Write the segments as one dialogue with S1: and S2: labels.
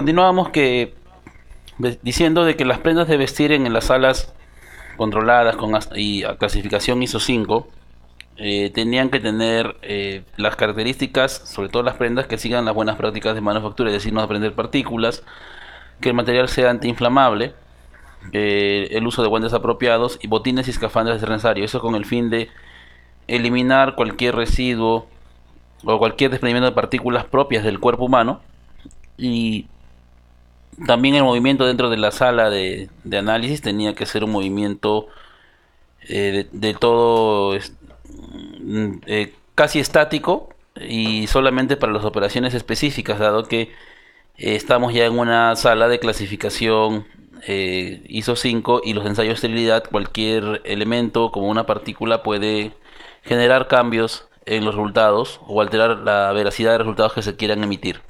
S1: Continuábamos diciendo de que las prendas de vestir en las salas controladas y a clasificación ISO 5 tenían que tener las características, sobre todo las prendas que sigan las buenas prácticas de manufactura, es decir, no desprender partículas, que el material sea antiinflamable, el uso de guantes apropiados y botines y escafandras de necesario. Eso con el fin de eliminar cualquier residuo o cualquier desprendimiento de partículas propias del cuerpo humano. Y también el movimiento dentro de la sala de análisis tenía que ser un movimiento de todo casi estático y solamente para las operaciones específicas, dado que estamos ya en una sala de clasificación ISO 5 y los ensayos de esterilidad, cualquier elemento como una partícula puede generar cambios en los resultados o alterar la veracidad de resultados que se quieran emitir.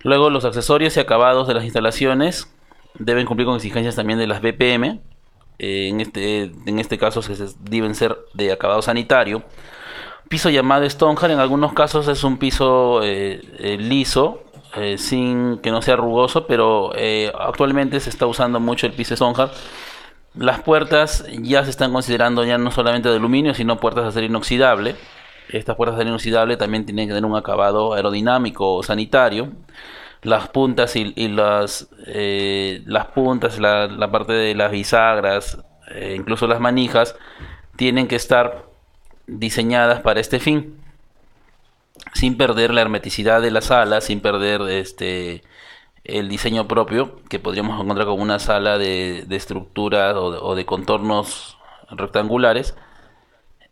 S1: Luego, los accesorios y acabados de las instalaciones deben cumplir con exigencias también de las BPM. En este caso deben ser de acabado sanitario. Piso llamado Stonehard en algunos casos es un piso liso, sin que no sea rugoso, pero actualmente se está usando mucho el piso Stonehard. Las puertas ya se están considerando ya no solamente de aluminio, sino puertas de acero inoxidable. Estas puertas de acero inoxidable también tienen que tener un acabado aerodinámico o sanitario. Las puntas y las puntas, la parte de las bisagras, incluso las manijas, tienen que estar diseñadas para este fin, sin perder la hermeticidad de la sala, sin perder el diseño propio que podríamos encontrar con una sala de estructuras o de contornos rectangulares.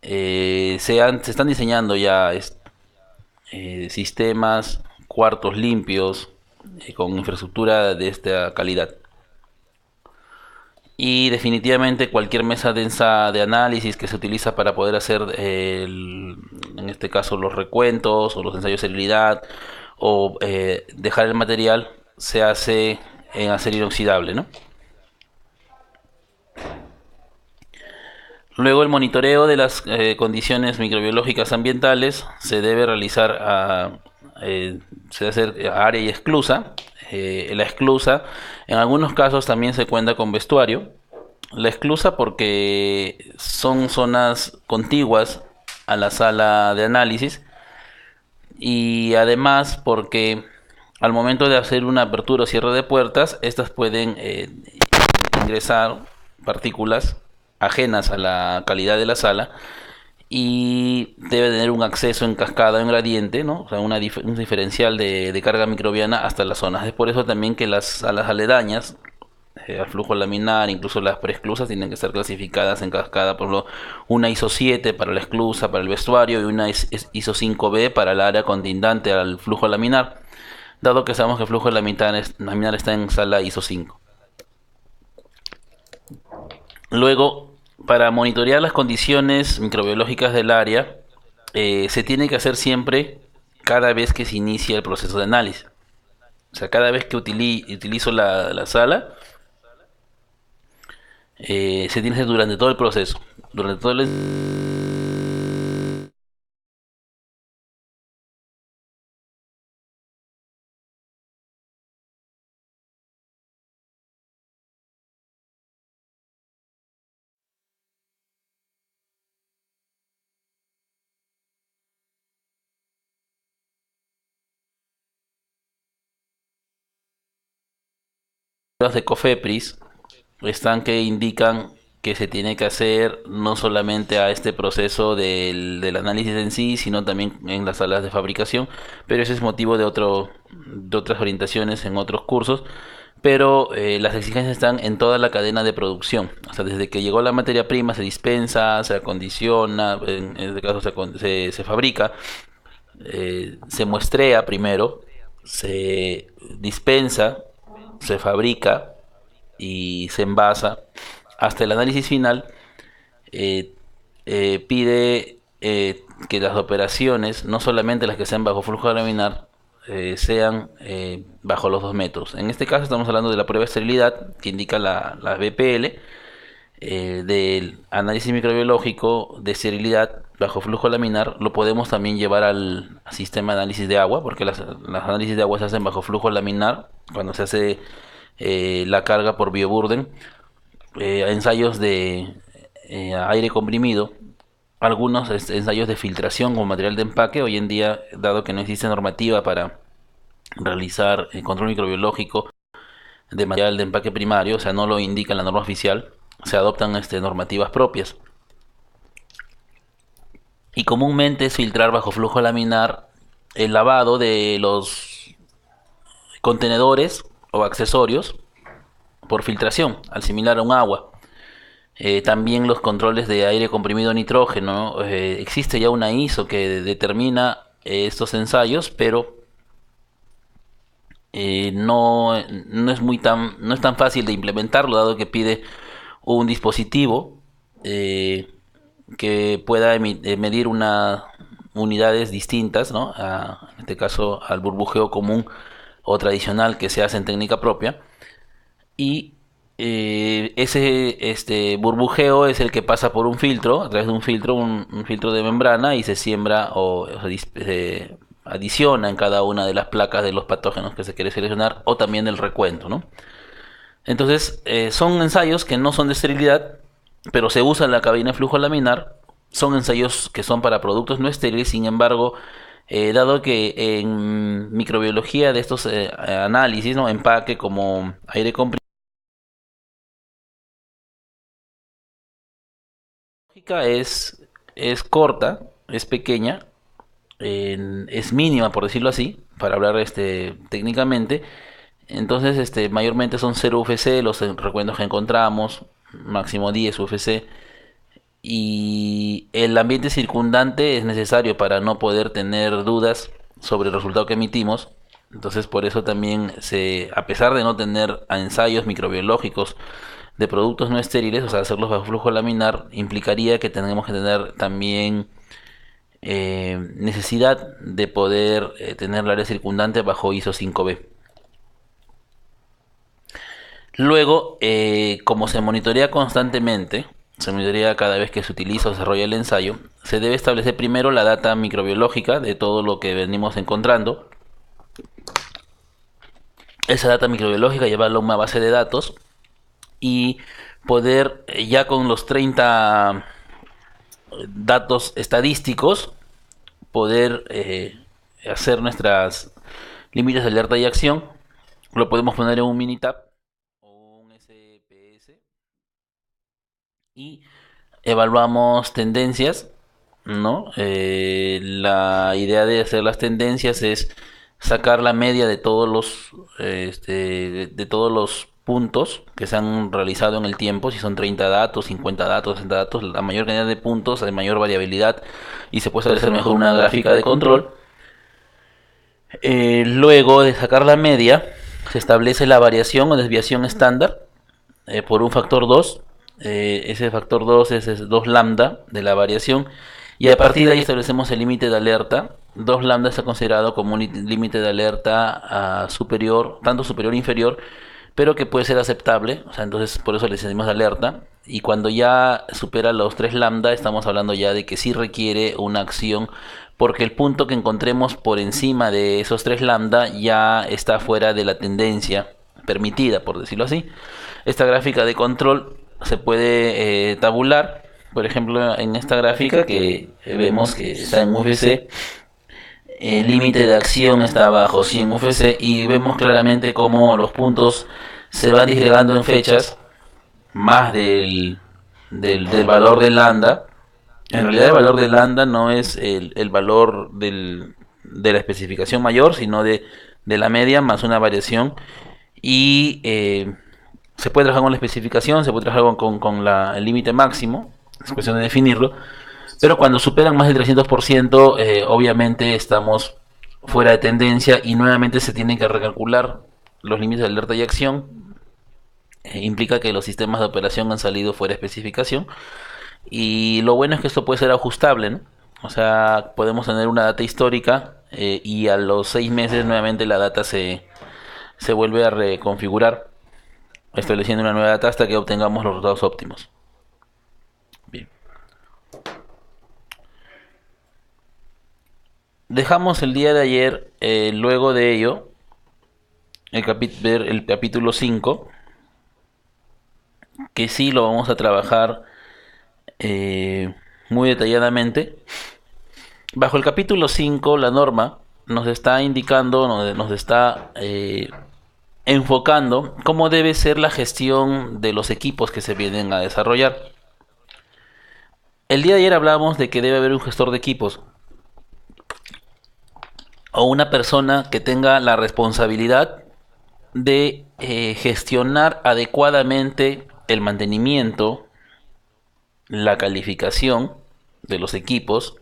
S1: Se están diseñando ya sistemas, cuartos limpios, con infraestructura de esta calidad. Y definitivamente cualquier mesa densa de análisis que se utiliza para poder hacer, en este caso, los recuentos o los ensayos de sterilidad o dejar el material, se hace en acero inoxidable, ¿no? Luego, el monitoreo de las condiciones microbiológicas ambientales se debe realizar se debe hacer a área y esclusa. La esclusa, en algunos casos también se cuenta con vestuario. La esclusa porque son zonas contiguas a la sala de análisis, y además porque al momento de hacer una apertura o cierre de puertas, estas pueden ingresar partículas ajenas a la calidad de la sala, y debe tener un acceso en cascada, en gradiente, ¿no? O sea, un diferencial de carga microbiana hasta las zonas. Es por eso también que las salas aledañas al flujo laminar, incluso las preesclusas, tienen que estar clasificadas en cascada, por lo una ISO 7 para la esclusa, para el vestuario, y una ISO 5B para el área contingente al flujo laminar, dado que sabemos que el flujo laminar está en sala ISO 5. Luego, para monitorear las condiciones microbiológicas del área, se tiene que hacer siempre cada vez que se inicia el proceso de análisis. O sea, cada vez que utilizo la sala, se tiene que hacer durante todo el proceso. Durante todo el de COFEPRIS están que indican que se tiene que hacer no solamente a este proceso del análisis en sí, sino también en las salas de fabricación, pero ese es motivo de otras orientaciones en otros cursos. Pero las exigencias están en toda la cadena de producción, o sea, desde que llegó la materia prima se dispensa, se acondiciona, en este caso se fabrica, se muestrea primero, se dispensa, se fabrica y se envasa hasta el análisis final. Pide que las operaciones, no solamente las que sean bajo flujo laminar, sean bajo los 2 metros. En este caso estamos hablando de la prueba de esterilidad que indica la BPL, del análisis microbiológico de esterilidad bajo flujo laminar, lo podemos también llevar al sistema de análisis de agua, porque las análisis de agua se hacen bajo flujo laminar cuando se hace la carga por bioburden, ensayos de aire comprimido, algunos ensayos de filtración con material de empaque. Hoy en día, dado que no existe normativa para realizar control microbiológico de material de empaque primario, o sea, no lo indica la norma oficial, se adoptan normativas propias. Y comúnmente es filtrar bajo flujo laminar el lavado de los contenedores o accesorios por filtración, al similar a un agua. También los controles de aire comprimido nitrógeno, ¿no? Existe ya una ISO que determina estos ensayos, pero no es no es tan fácil de implementarlo, dado que pide un dispositivo que pueda medir unidades distintas, ¿no? En este caso al burbujeo común o tradicional que se hace en técnica propia. Y ese burbujeo es el que pasa por un filtro, a través de un filtro de membrana, y se siembra se adiciona en cada una de las placas de los patógenos que se quiere seleccionar, o también el recuento, ¿no? Entonces, son ensayos que no son de esterilidad, pero se usa en la cabina de flujo laminar. Son ensayos que son para productos no estériles. Sin embargo, dado que en microbiología de estos análisis, ¿no? Empaque como aire comprimido, es corta, es pequeña, es mínima, por decirlo así, para hablar técnicamente. Entonces, mayormente son 0 UFC los recuentos que encontramos, máximo 10 UFC, y el ambiente circundante es necesario para no poder tener dudas sobre el resultado que emitimos. Entonces, por eso también a pesar de no tener ensayos microbiológicos de productos no estériles, o sea, hacerlos bajo flujo laminar, implicaría que tenemos que tener también necesidad de poder tener el área circundante bajo ISO 5B. Luego, como se monitorea constantemente, se monitorea cada vez que se utiliza o desarrolla el ensayo, se debe establecer primero la data microbiológica de todo lo que venimos encontrando. Esa data microbiológica llevarla a una base de datos y poder, ya con los 30 datos estadísticos, poder hacer nuestras límites de alerta y acción. Lo podemos poner en un Minitab o un SPS y evaluamos tendencias, ¿no? La idea de hacer las tendencias es sacar la media de todos de todos los puntos que se han realizado en el tiempo. Si son 30 datos, 50 datos, 60 datos, la mayor cantidad de puntos hay mayor variabilidad y se puede establecer mejor una gráfica de control. Luego de sacar la media, se establece la variación o desviación estándar por un factor 2. Ese factor 2 es 2 lambda de la variación, y a partir de ahí establecemos el límite de alerta. 2 lambda está considerado como un límite de alerta superior, tanto superior e inferior, pero que puede ser aceptable. O sea, entonces por eso le decimos alerta. Y cuando ya supera los 3 lambda, estamos hablando ya de que sí requiere una acción, porque el punto que encontremos por encima de esos 3 lambda ya está fuera de la tendencia permitida, por decirlo así. Esta gráfica de control se puede tabular. Por ejemplo, en esta gráfica que vemos que está en UFC, el límite de acción está bajo 100 UFC, y vemos claramente cómo los puntos se van disgregando en fechas más del valor de lambda. En realidad el valor de lambda no es el valor de la especificación mayor, sino de la media más una variación. Y se puede trabajar con la especificación, se puede trabajar con el límite máximo, es cuestión de definirlo. Pero cuando superan más del 300%, obviamente estamos fuera de tendencia y nuevamente se tienen que recalcular los límites de alerta y acción. Implica que los sistemas de operación han salido fuera de especificación. Y lo bueno es que esto puede ser ajustable, ¿no? O sea, podemos tener una data histórica y a los 6 meses nuevamente la data se vuelve a reconfigurar, estableciendo una nueva data hasta que obtengamos los resultados óptimos. Bien. dejamos el día de ayer, luego de ello, ver el capítulo 5, que sí lo vamos a trabajar muy detalladamente. Bajo el capítulo 5, la norma nos está indicando, nos está enfocando cómo debe ser la gestión de los equipos que se vienen a desarrollar. El día de ayer hablamos de que debe haber un gestor de equipos o una persona que tenga la responsabilidad de gestionar adecuadamente el mantenimiento, la calificación de los equipos,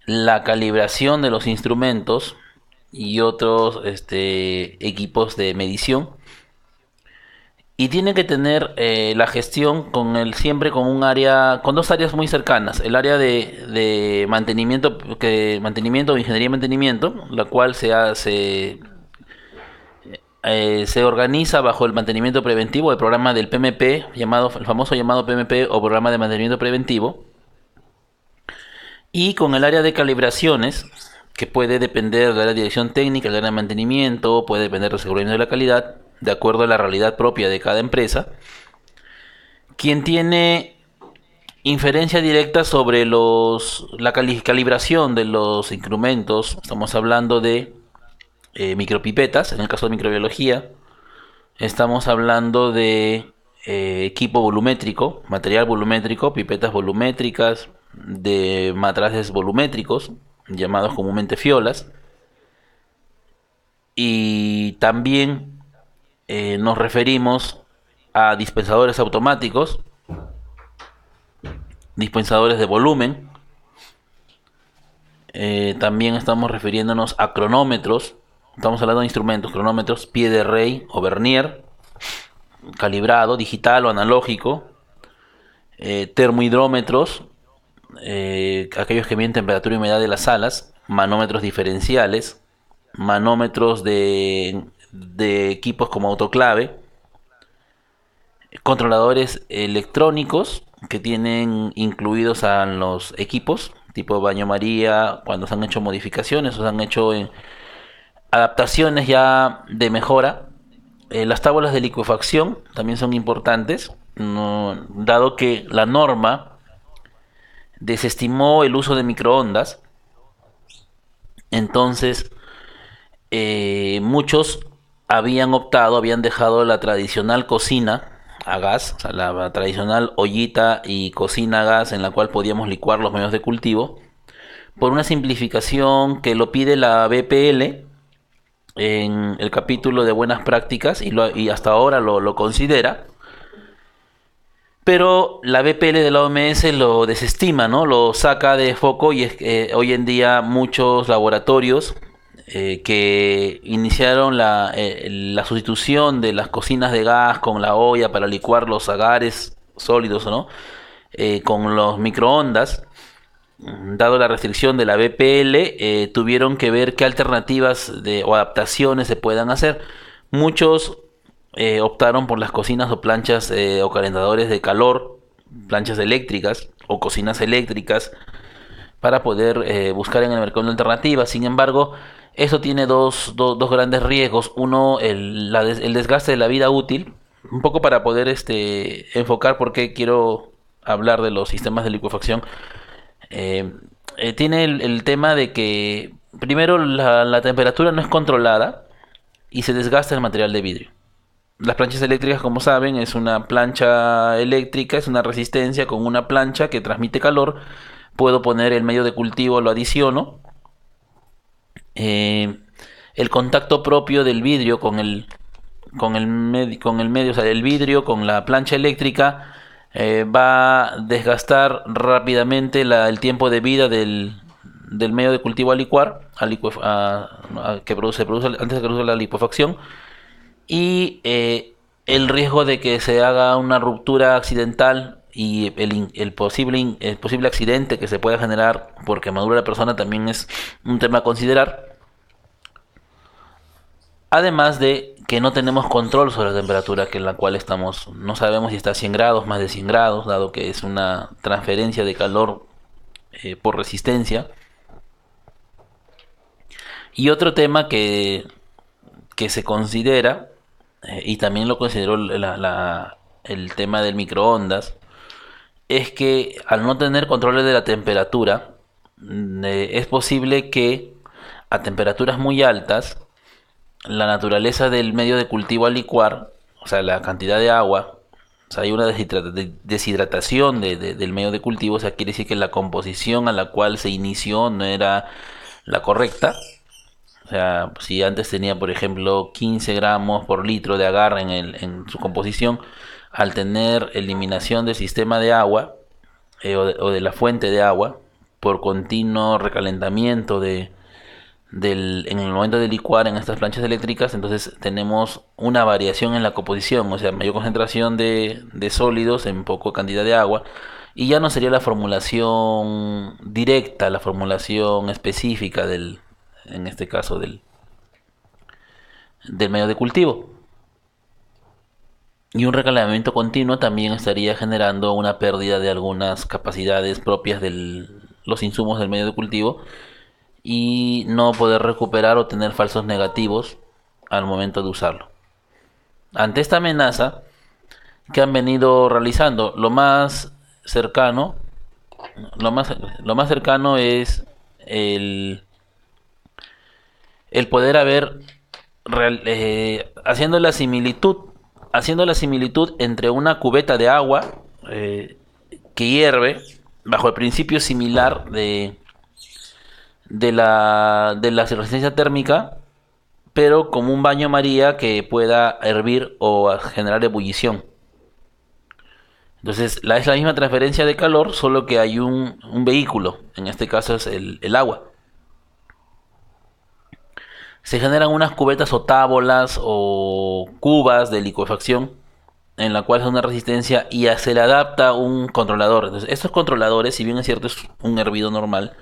S1: la calibración de los instrumentos y otros equipos de medición. Y tiene que tener la gestión siempre con un área, con dos áreas muy cercanas. El área de mantenimiento o ingeniería de mantenimiento, la cual se organiza bajo el mantenimiento preventivo, el programa del PMP, el famoso llamado PMP o programa de mantenimiento preventivo. Y con el área de calibraciones, que puede depender de la dirección técnica, del área de mantenimiento, puede depender del aseguramiento de la calidad, de acuerdo a la realidad propia de cada empresa. Quien tiene inferencia directa sobre la calibración de los instrumentos, estamos hablando de micropipetas, en el caso de microbiología, estamos hablando de equipo volumétrico, material volumétrico, pipetas volumétricas, de matraces volumétricos, llamados comúnmente fiolas, y también nos referimos a dispensadores automáticos, dispensadores de volumen, también estamos refiriéndonos a cronómetros, estamos hablando de instrumentos, cronómetros, pie de rey o vernier, calibrado, digital o analógico, termohidrómetros, aquellos que miden temperatura y humedad de las salas, manómetros diferenciales, manómetros de equipos como autoclave, controladores electrónicos que tienen incluidos a los equipos, tipo baño María, cuando se han hecho modificaciones o se han hecho adaptaciones ya de mejora. Las tablas de licuefacción también son importantes, dado que la norma desestimó el uso de microondas. Entonces muchos habían dejado la tradicional cocina a gas, o sea, la tradicional ollita y cocina a gas en la cual podíamos licuar los medios de cultivo, por una simplificación que lo pide la BPL en el capítulo de buenas prácticas y hasta ahora lo considera. Pero la BPL de la OMS lo desestima, ¿no? Lo saca de foco y hoy en día muchos laboratorios que iniciaron la sustitución de las cocinas de gas con la olla para licuar los agares sólidos, ¿no? Con los microondas, dado la restricción de la BPL, tuvieron que ver qué alternativas o adaptaciones se puedan hacer. Muchos optaron por las cocinas o planchas o calentadores de calor, planchas eléctricas o cocinas eléctricas, para poder buscar en el mercado una alternativa. Sin embargo, eso tiene dos grandes riesgos. Uno, el desgaste de la vida útil. Un poco para poder enfocar por qué quiero hablar de los sistemas de licuefacción. Tiene el tema de que, primero, la temperatura no es controlada y se desgasta el material de vidrio. Las planchas eléctricas, como saben, es una plancha eléctrica, es una resistencia con una plancha que transmite calor. Puedo poner el medio de cultivo, lo adiciono. El contacto propio del vidrio con el medio, o sea, el vidrio con la plancha eléctrica va a desgastar rápidamente el tiempo de vida del medio de cultivo a licuar, que se produce antes de que produce la licuefacción, y el riesgo de que se haga una ruptura accidental y el posible accidente que se pueda generar por quemadura de la persona también es un tema a considerar. Además de que no tenemos control sobre la temperatura en la cual estamos. No sabemos si está a 100 grados, más de 100 grados, dado que es una transferencia de calor por resistencia. Y otro tema que se considera, y también lo consideró el tema del microondas, es que al no tener controles de la temperatura, es posible que a temperaturas muy altas, la naturaleza del medio de cultivo al licuar, o sea, la cantidad de agua, o sea, hay una deshidratación del medio de cultivo, o sea, quiere decir que la composición a la cual se inició no era la correcta. O sea, si antes tenía, por ejemplo, 15 gramos por litro de agar en su composición, al tener eliminación del sistema de agua, o de la fuente de agua, por continuo recalentamiento en el momento de licuar en estas planchas eléctricas, entonces tenemos una variación en la composición, o sea, mayor concentración de sólidos en poca cantidad de agua, y ya no sería la formulación directa, la formulación específica en este caso, del medio de cultivo. Y un recalentamiento continuo también estaría generando una pérdida de algunas capacidades propias de los insumos del medio de cultivo y no poder recuperar o tener falsos negativos al momento de usarlo. Ante esta amenaza que han venido realizando, cercano, lo más cercano es el, el poder haber haciendo la similitud entre una cubeta de agua que hierve bajo el principio similar de la resistencia térmica, pero como un baño María que pueda hervir o generar ebullición. Entonces, es la misma transferencia de calor, solo que hay un vehículo, en este caso es el agua. Se generan unas cubetas o tábolas o cubas de licuefacción en la cual es una resistencia y se le adapta un controlador. Entonces, estos controladores, si bien es cierto es un hervido normal,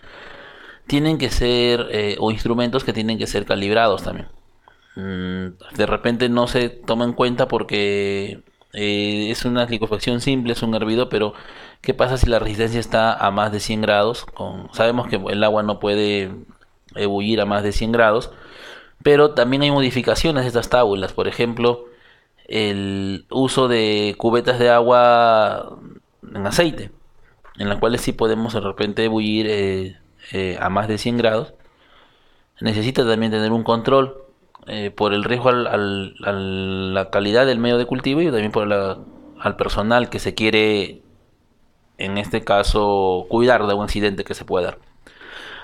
S1: tienen que ser, o instrumentos que tienen que ser calibrados también. De repente no se toma en cuenta porque es una licuefacción simple, es un hervido, pero ¿qué pasa si la resistencia está a más de 100 grados? Sabemos que el agua no puede ebullir a más de 100 grados, pero también hay modificaciones de estas tábulas. Por ejemplo, el uso de cubetas de agua en aceite, en las cuales sí podemos de repente ebullir a más de 100 grados. Necesita también tener un control por el riesgo a la calidad del medio de cultivo y también al personal que se quiere, en este caso, cuidar de un accidente que se pueda dar.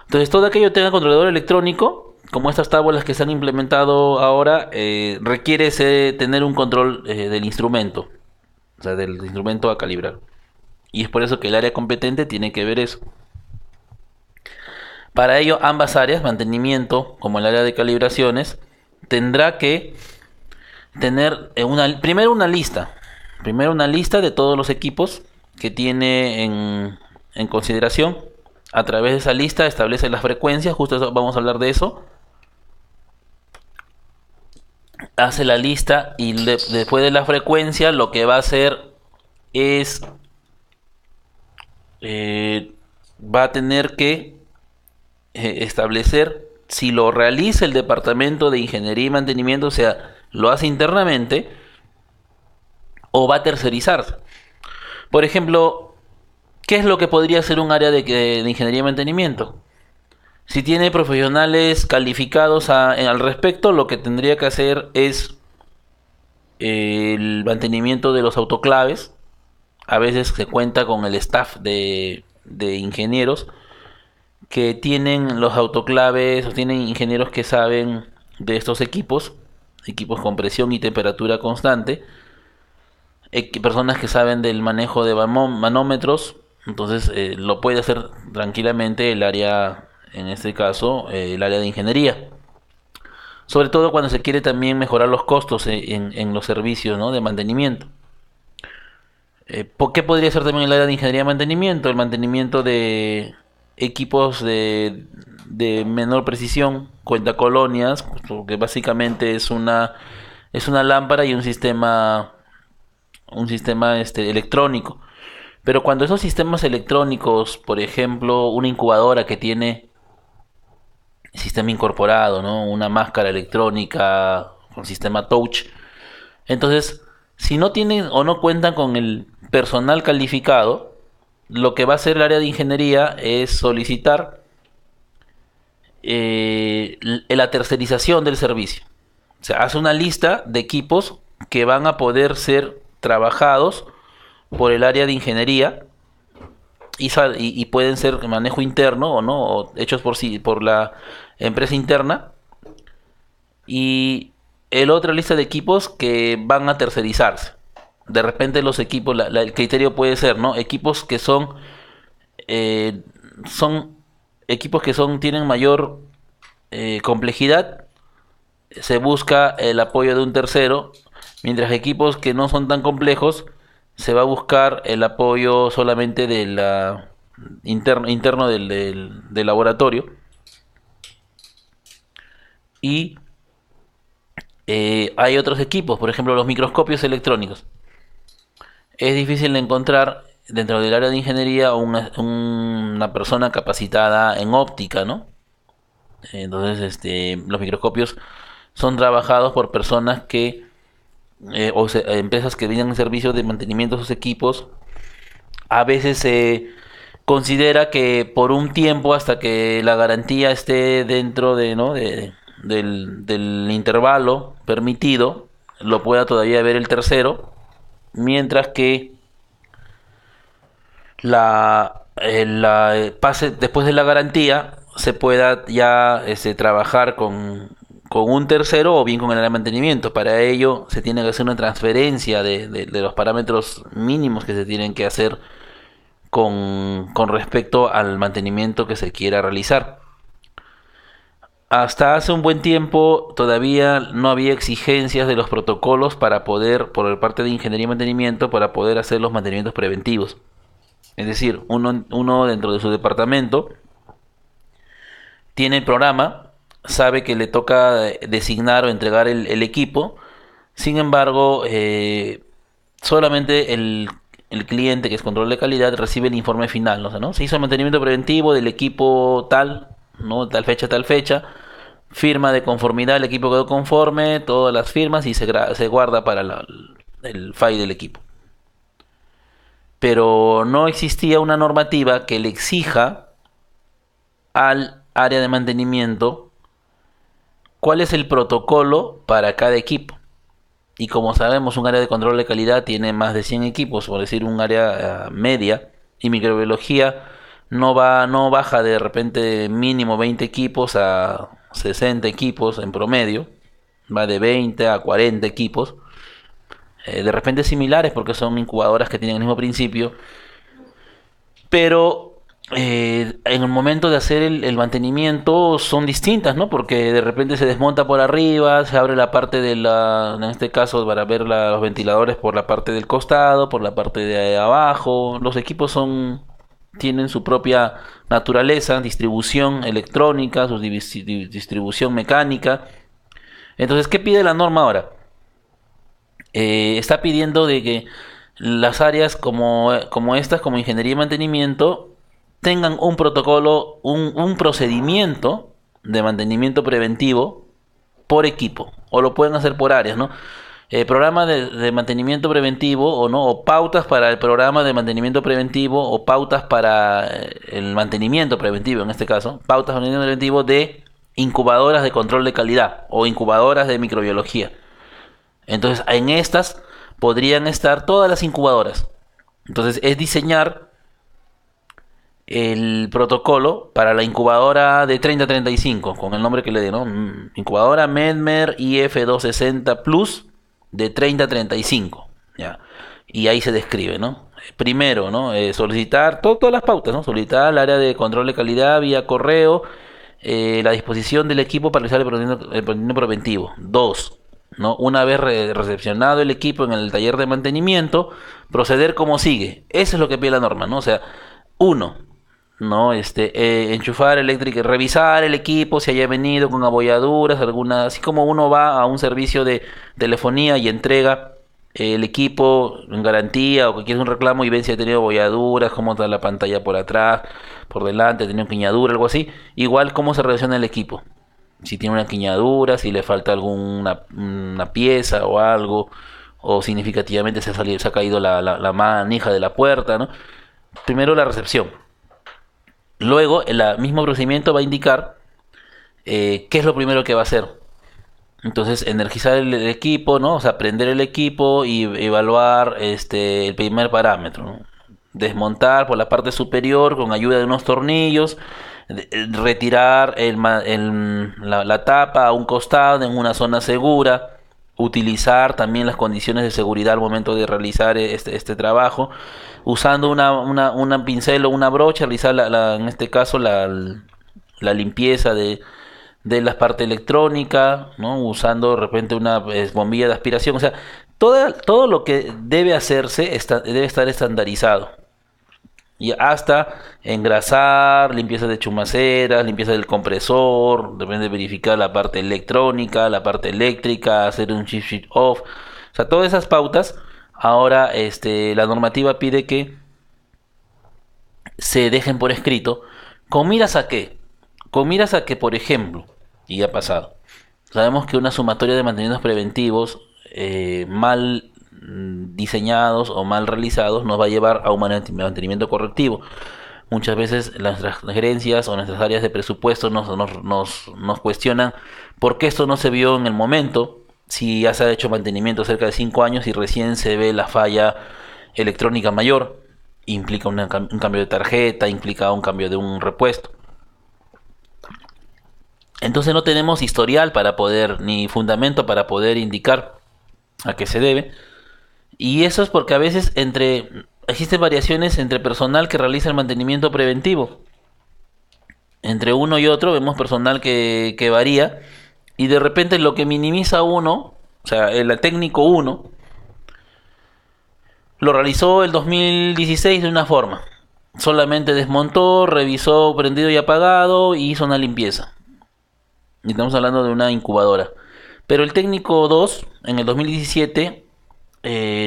S1: Entonces, todo aquello que tenga controlador electrónico, como estas tábulas que se han implementado ahora, requiere tener un control del instrumento, o sea, del instrumento a calibrar. Y es por eso que el área competente tiene que ver eso. Para ello, ambas áreas, mantenimiento como el área de calibraciones, tendrá que tener primero una lista de todos los equipos que tiene en consideración. A través de esa lista establece las frecuencias, vamos a hablar de eso. Hace la lista y después de la frecuencia lo que va a hacer es va a tener que establecer si lo realiza el departamento de ingeniería y mantenimiento, o sea, lo hace internamente o va a tercerizarse. Por ejemplo, ¿qué es lo que podría ser un área de ingeniería y mantenimiento? Si tiene profesionales calificados al respecto, lo que tendría que hacer es el mantenimiento de los autoclaves. A veces se cuenta con el staff de ingenieros que tienen los autoclaves o tienen ingenieros que saben de estos equipos con presión y temperatura constante, personas que saben del manejo de manómetros. Entonces lo puede hacer tranquilamente el área, en este caso el área de ingeniería, sobre todo cuando se quiere también mejorar los costos en los servicios, ¿no?, de mantenimiento. ¿Por qué podría ser también el área de ingeniería de mantenimiento? El mantenimiento de equipos de menor precisión, cuentacolonias, porque básicamente es una lámpara y un sistema electrónico. Pero cuando esos sistemas electrónicos, por ejemplo, una incubadora que tiene sistema incorporado, ¿no? Una máscara electrónica con sistema touch. Entonces, si no tienen o no cuentan con el personal calificado, lo que va a hacer el área de ingeniería es solicitar la tercerización del servicio. O sea, hace una lista de equipos que van a poder ser trabajados por el área de ingeniería y pueden ser de manejo interno o no, o hechos por la empresa interna. Y el otra lista de equipos que van a tercerizarse. De repente los equipos, el criterio puede ser, ¿no? Equipos que son equipos que tienen mayor complejidad, se busca el apoyo de un tercero, mientras que equipos que no son tan complejos, se va a buscar el apoyo solamente de interno del laboratorio. Y hay otros equipos, por ejemplo los microscopios electrónicos. Es difícil encontrar dentro del área de ingeniería una persona capacitada en óptica, ¿no? Entonces, los microscopios son trabajados por personas empresas que brindan servicios de mantenimiento de sus equipos. A veces se considera que por un tiempo, hasta que la garantía esté dentro ¿no? del intervalo permitido, lo pueda todavía ver el tercero, mientras que pase después de la garantía se pueda ya trabajar con un tercero o bien con el área de mantenimiento. Para ello se tiene que hacer una transferencia de los parámetros mínimos que se tienen que hacer con respecto al mantenimiento que se quiera realizar. Hasta hace un buen tiempo todavía no había exigencias de los protocolos para poder, por parte de ingeniería y mantenimiento, para poder hacer los mantenimientos preventivos. Es decir, uno dentro de su departamento tiene el programa, sabe que le toca designar o entregar el equipo. Sin embargo, solamente el cliente, que es control de calidad, recibe el informe final, ¿no? Se hizo el mantenimiento preventivo del equipo tal, ¿no? Tal fecha, firma de conformidad, el equipo quedó conforme, todas las firmas, y se guarda para el file del equipo. Pero no existía una normativa que le exija al área de mantenimiento cuál es el protocolo para cada equipo. Y como sabemos, un área de control de calidad tiene más de 100 equipos, por decir un área media, y microbiología no baja de repente mínimo 20 equipos a 60 equipos en promedio, va de 20 a 40 equipos, de repente similares porque son incubadoras que tienen el mismo principio, pero en el momento de hacer el mantenimiento son distintas, ¿no? Porque de repente se desmonta por arriba, se abre la parte en este caso para ver los ventiladores por la parte del costado, por la parte de abajo. Los equipos tienen su propia naturaleza, distribución electrónica, su distribución mecánica. Entonces, ¿qué pide la norma ahora? Está pidiendo de que las áreas como estas, como ingeniería y mantenimiento, tengan un protocolo, un procedimiento de mantenimiento preventivo por equipo, o lo pueden hacer por áreas, ¿no? Programa de mantenimiento preventivo, o no, o pautas para el programa de mantenimiento preventivo, o pautas para el mantenimiento preventivo, en este caso, pautas de mantenimiento preventivo de incubadoras de control de calidad o incubadoras de microbiología. Entonces, en estas podrían estar todas las incubadoras. Entonces, es diseñar el protocolo para la incubadora de 3035, con el nombre que le dé, ¿no? Incubadora Medmer IF260 Plus de 3035, ¿ya? Y ahí se describe, ¿no? Primero, ¿no? Solicitar todas las pautas, ¿no? Solicitar al área de control de calidad vía correo la disposición del equipo para realizar el procedimiento preventivo. 2, ¿no? Una vez recepcionado el equipo en el taller de mantenimiento, proceder como sigue. Eso es lo que pide la norma, ¿no? O sea, 1, ¿no? Enchufar eléctrica, revisar el equipo si haya venido con abolladuras, así como uno va a un servicio de telefonía y entrega el equipo en garantía, o que quiere un reclamo y ven si ha tenido abolladuras, cómo está la pantalla por atrás, por delante, tiene una quiñadura, algo así. Igual cómo se relaciona el equipo. Si tiene una quiñadura, si le falta alguna una pieza o algo, o significativamente se ha caído la manija de la puerta, ¿no? Primero la recepción. Luego, el mismo procedimiento va a indicar qué es lo primero que va a hacer. Entonces, energizar el equipo, ¿no? O sea, prender el equipo y evaluar el primer parámetro, ¿no? Desmontar por la parte superior con ayuda de unos tornillos, retirar la tapa a un costado en una zona segura, utilizar también las condiciones de seguridad al momento de realizar este trabajo, usando una pincel o una brocha, realizar en este caso la limpieza de la parte electrónica, ¿no? Usando de repente una bombilla de aspiración, o sea, todo lo que debe hacerse debe estar estandarizado. Y hasta engrasar, limpieza de chumaceras, limpieza del compresor, depende de verificar la parte electrónica, la parte eléctrica, hacer un shift switch off. O sea, todas esas pautas, ahora la normativa pide que se dejen por escrito. ¿Con miras a qué? Con miras a que, por ejemplo, y ha pasado, sabemos que una sumatoria de mantenimientos preventivos mal diseñados o mal realizados nos va a llevar a un mantenimiento correctivo. Muchas veces nuestras gerencias o nuestras áreas de presupuesto nos cuestionan por qué esto no se vio en el momento, si ya se ha hecho mantenimiento cerca de 5 años y recién se ve la falla electrónica mayor, implica un cambio de tarjeta, implica un cambio de un repuesto. Entonces no tenemos historial para poder, ni fundamento para poder indicar a qué se debe. Y eso es porque a veces existen variaciones entre personal que realiza el mantenimiento preventivo. Entre uno y otro vemos personal que varía. Y de repente lo que minimiza uno, o sea, el técnico uno, lo realizó el 2016 de una forma. Solamente desmontó, revisó prendido y apagado y hizo una limpieza. Y estamos hablando de una incubadora. Pero el técnico 2, en el 2017,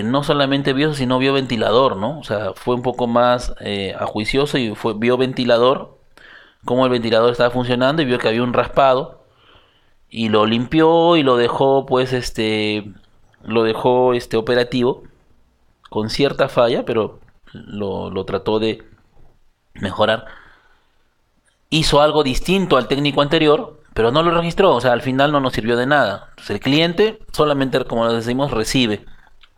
S1: no solamente vio eso, sino vio ventilador, ¿no? O sea, fue un poco más ajuicioso y vio ventilador, cómo el ventilador estaba funcionando y vio que había un raspado. Y lo limpió y lo dejó, pues, operativo, con cierta falla, pero lo trató de mejorar. Hizo algo distinto al técnico anterior, pero no lo registró, o sea, al final no nos sirvió de nada. Entonces, el cliente solamente, como decimos, recibe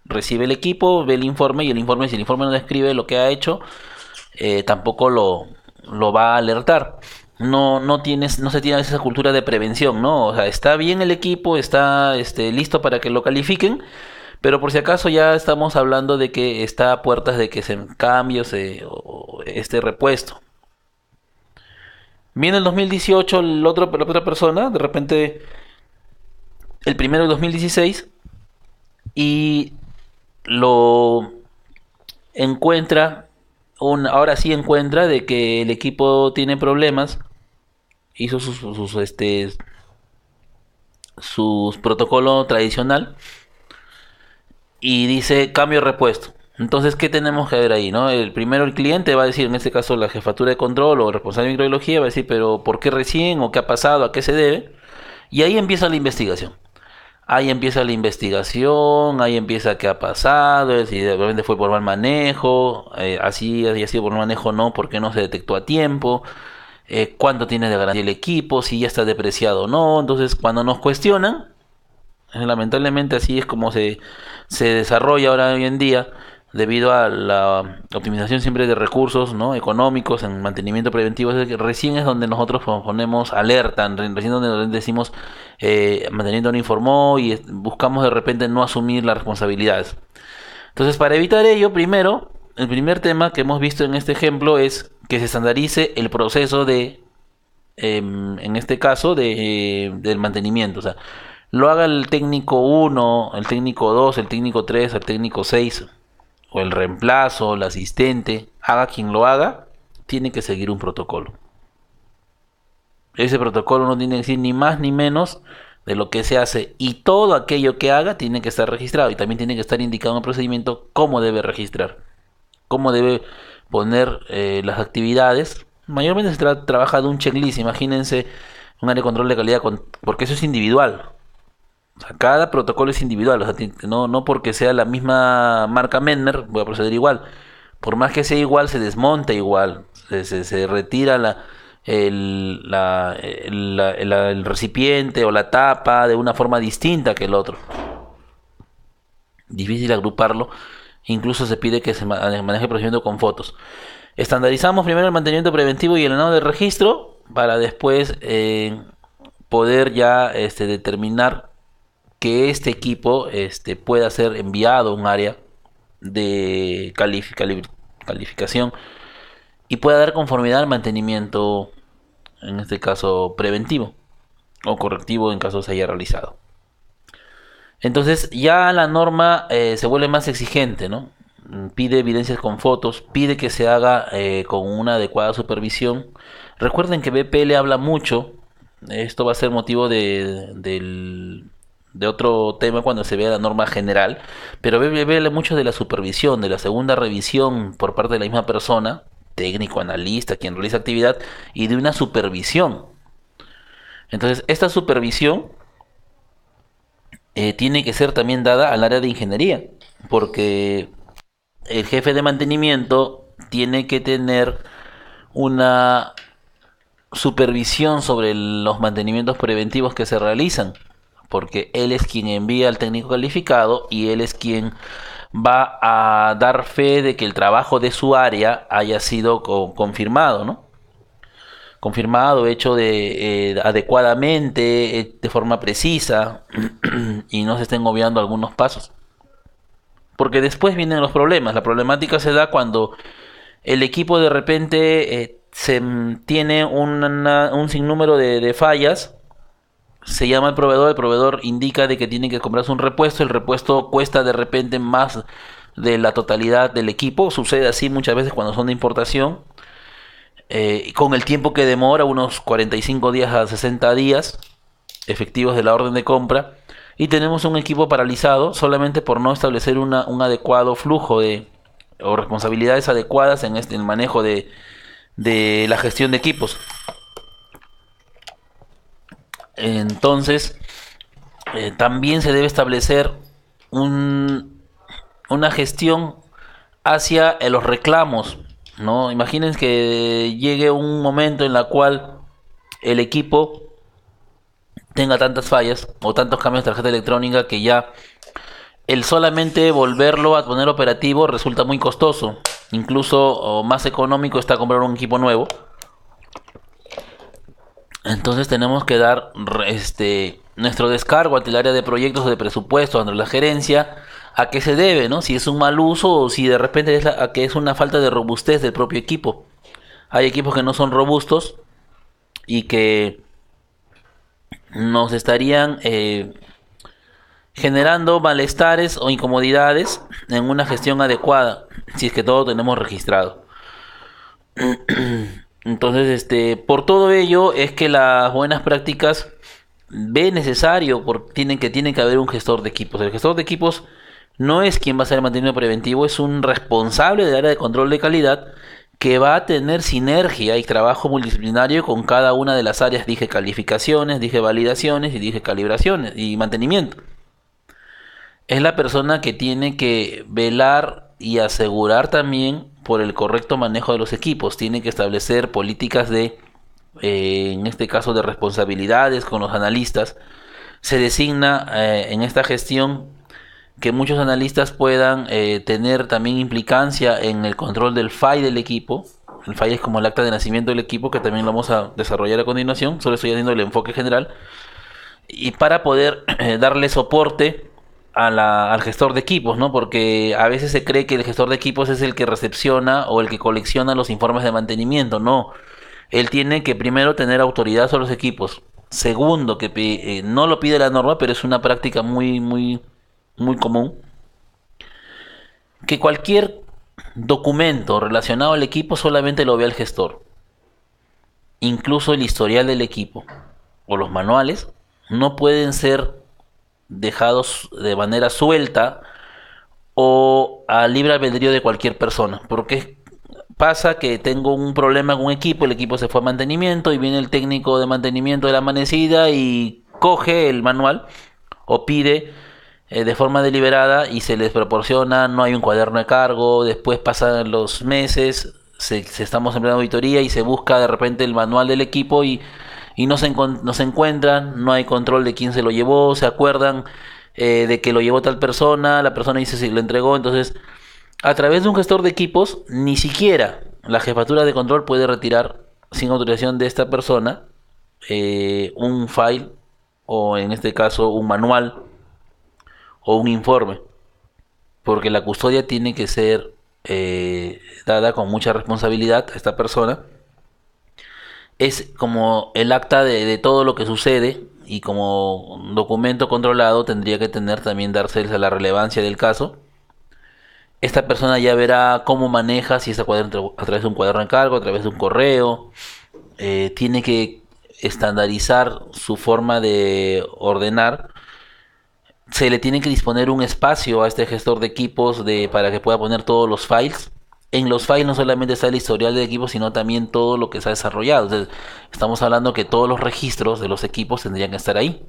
S1: el equipo, ve el informe y si el informe no describe lo que ha hecho, tampoco lo va a alertar. No se tiene esa cultura de prevención, ¿no? O sea, está bien el equipo, está listo para que lo califiquen, pero por si acaso ya estamos hablando de que está a puertas de que se cambie o este repuesto. Viene el 2018, la otra persona, de repente el primero del 2016, y lo encuentra, ahora sí encuentra de que el equipo tiene problemas, hizo sus protocolo tradicional y dice cambio de repuesto. Entonces, ¿qué tenemos que ver ahí, no? El cliente va a decir, en este caso la jefatura de control o responsable de microbiología va a decir, pero ¿por qué recién? ¿O qué ha pasado? ¿A qué se debe? Y ahí empieza la investigación. Ahí empieza qué ha pasado, si de repente fue por mal manejo, así haya sido por mal manejo, no, por qué no se detectó a tiempo, cuánto tiene de garantía el equipo, si ya está depreciado o no. Entonces, cuando nos cuestionan, lamentablemente así es como se desarrolla ahora hoy en día, debido a la optimización siempre de recursos, ¿no?, económicos en mantenimiento preventivo. Es que recién es donde nosotros ponemos alerta, recién donde decimos mantenimiento no informó y buscamos de repente no asumir las responsabilidades. Entonces, para evitar ello, primero, el primer tema que hemos visto en este ejemplo es que se estandarice el proceso en este caso, del mantenimiento. O sea, lo haga el técnico 1, el técnico 2, el técnico 3, el técnico 6, o el reemplazo, el asistente, haga quien lo haga, tiene que seguir un protocolo. Ese protocolo no tiene que decir ni más ni menos de lo que se hace, y todo aquello que haga tiene que estar registrado, y también tiene que estar indicado en el procedimiento cómo debe registrar, cómo debe poner las actividades, Mayormente se trabaja de un checklist, imagínense un área de control de calidad, porque eso es individual. O sea, cada protocolo es individual, o sea, no porque sea la misma marca Menmer, voy a proceder igual. Por más que sea igual, se desmonta igual, se retira el recipiente o la tapa de una forma distinta que el otro. Difícil agruparlo, incluso se pide que se maneje el procedimiento con fotos. Estandarizamos primero el mantenimiento preventivo y el llenado del registro para después poder ya determinar que este equipo pueda ser enviado a un área de calificación y pueda dar conformidad al mantenimiento, en este caso preventivo o correctivo en caso se haya realizado. Entonces ya la norma se vuelve más exigente, ¿no? Pide evidencias con fotos, pide que se haga con una adecuada supervisión. Recuerden que BPL habla mucho, esto va a ser motivo de otro tema cuando se vea la norma general, pero BPL habla mucho de la supervisión, de la segunda revisión por parte de la misma persona, técnico, analista, quien realiza actividad, y de una supervisión. Entonces, esta supervisión tiene que ser también dada al área de ingeniería, porque el jefe de mantenimiento tiene que tener una supervisión sobre los mantenimientos preventivos que se realizan, porque él es quien envía al técnico calificado y él es quien va a dar fe de que el trabajo de su área haya sido confirmado, ¿no? Confirmado, hecho adecuadamente, de forma precisa y no se estén obviando algunos pasos. Porque después vienen los problemas. La problemática se da cuando el equipo de repente tiene un sinnúmero de fallas. Se llama el proveedor indica de que tiene que comprarse un repuesto. El repuesto cuesta de repente más de la totalidad del equipo. Sucede así muchas veces cuando son de importación. Con el tiempo que demora, unos 45 días a 60 días efectivos de la orden de compra. Y tenemos un equipo paralizado solamente por no establecer un adecuado flujo o responsabilidades adecuadas en el manejo de la gestión de equipos. Entonces, también se debe establecer una gestión hacia los reclamos, ¿no? Imaginen que llegue un momento en la cual el equipo tenga tantas fallas o tantos cambios de tarjeta electrónica que ya el solamente volverlo a poner operativo resulta muy costoso. Incluso más económico está comprar un equipo nuevo. Entonces tenemos que dar nuestro descargo ante el área de proyectos o de presupuesto, ante la gerencia, a qué se debe, ¿no? Si es un mal uso o si de repente a que es una falta de robustez del propio equipo. Hay equipos que no son robustos y que nos estarían generando malestares o incomodidades en una gestión adecuada, si es que todo tenemos registrado. Entonces, por todo ello es que las buenas prácticas ve necesario, tiene que haber un gestor de equipos. El gestor de equipos no es quien va a ser el mantenimiento preventivo, es un responsable del área de control de calidad que va a tener sinergia y trabajo multidisciplinario con cada una de las áreas. Dije calificaciones, dije validaciones y dije calibraciones y mantenimiento. Es la persona que tiene que velar y asegurar también por el correcto manejo de los equipos. Tiene que establecer políticas en este caso, de responsabilidades con los analistas. Se designa en esta gestión que muchos analistas puedan tener también implicancia en el control del FAI del equipo. El FAI es como el acta de nacimiento del equipo, que también lo vamos a desarrollar a continuación. Solo estoy haciendo el enfoque general. Y para poder darle soporte al gestor de equipos, ¿no? Porque a veces se cree que el gestor de equipos es el que recepciona o el que colecciona los informes de mantenimiento. No, él tiene que primero tener autoridad sobre los equipos. Segundo, que no lo pide la norma, pero es una práctica muy, muy, muy común, que cualquier documento relacionado al equipo solamente lo vea el gestor. Incluso el historial del equipo o los manuales no pueden ser dejados de manera suelta o a libre albedrío de cualquier persona. ¿Por qué? pasa que tengo un problema con un equipo, el equipo se fue a mantenimiento y viene el técnico de mantenimiento de la amanecida y coge el manual o pide de forma deliberada y se les proporciona, no hay un cuaderno de cargo, después pasan los meses, se estamos en plena auditoría y se busca de repente el manual del equipo y no se encuentran, no hay control de quién se lo llevó, se acuerdan de que lo llevó tal persona, la persona dice si lo entregó, entonces a través de un gestor de equipos, ni siquiera la jefatura de control puede retirar sin autorización de esta persona un file o en este caso un manual o un informe, porque la custodia tiene que ser dada con mucha responsabilidad a esta persona. Es como el acta de todo lo que sucede y como documento controlado tendría que tener también darse a la relevancia del caso. Esta persona ya verá cómo maneja, si está a través de un cuaderno de cargo, a través de un correo. Tiene que estandarizar su forma de ordenar. Se le tiene que disponer un espacio a este gestor de equipos para que pueda poner todos los files. En los files no solamente está el historial del equipo, sino también todo lo que se ha desarrollado. Entonces, estamos hablando que todos los registros de los equipos tendrían que estar ahí.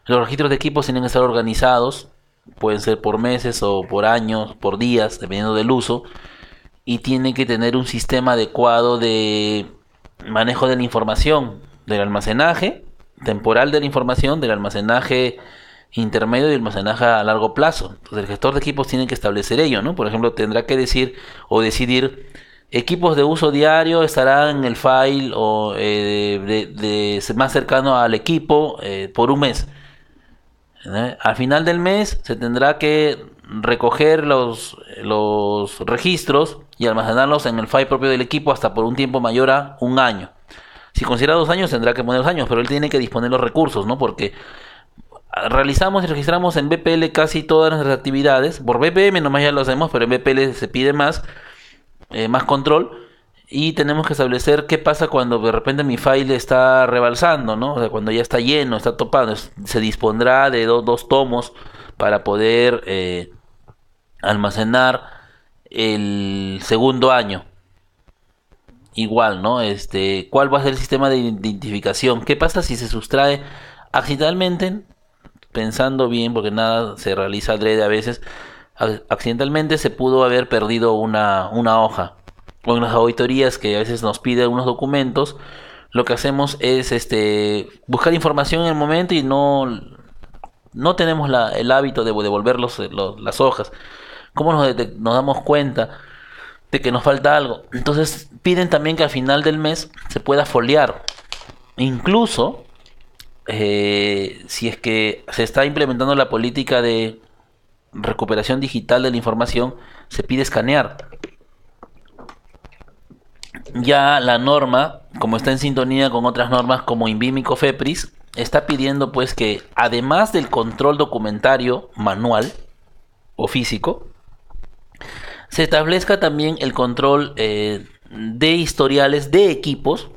S1: Los registros de equipos tienen que estar organizados, pueden ser por meses o por años, por días, dependiendo del uso, y tiene que tener un sistema adecuado de manejo de la información, del almacenaje temporal de la información, del almacenaje intermedio y el almacenaje a largo plazo. Entonces el gestor de equipos tiene que establecer ello, ¿no? Por ejemplo, tendrá que decir o decidir equipos de uso diario estarán en el file o más cercano al equipo por un mes. Al final del mes se tendrá que recoger los registros y almacenarlos en el file propio del equipo hasta por un tiempo mayor a un año. Si considera 2 años tendrá que poner 2 años, pero él tiene que disponer los recursos, ¿no? Porque realizamos y registramos en BPL casi todas nuestras actividades. Por BPM nomás ya lo hacemos, pero en BPL se pide más control. Y tenemos que establecer qué pasa cuando de repente mi file está rebalsando, ¿no? O sea, cuando ya está lleno, está topado. Se dispondrá de dos tomos para poder almacenar el segundo año. Igual, ¿no? ¿Cuál va a ser el sistema de identificación? ¿Qué pasa si se sustrae accidentalmente? Pensando bien, porque nada se realiza adrede a veces. Accidentalmente se pudo haber perdido una hoja. O en las auditorías que a veces nos piden unos documentos, lo que hacemos es buscar información en el momento y no tenemos el hábito de devolver las hojas. ¿Cómo nos damos cuenta de que nos falta algo? Entonces piden también que al final del mes se pueda foliar. Incluso si es que se está implementando la política de recuperación digital de la información, se pide escanear. Ya la norma, como está en sintonía con otras normas como INVIM y COFEPRIS, está pidiendo pues que además del control documentario manual o físico, se establezca también el control de historiales de equipos,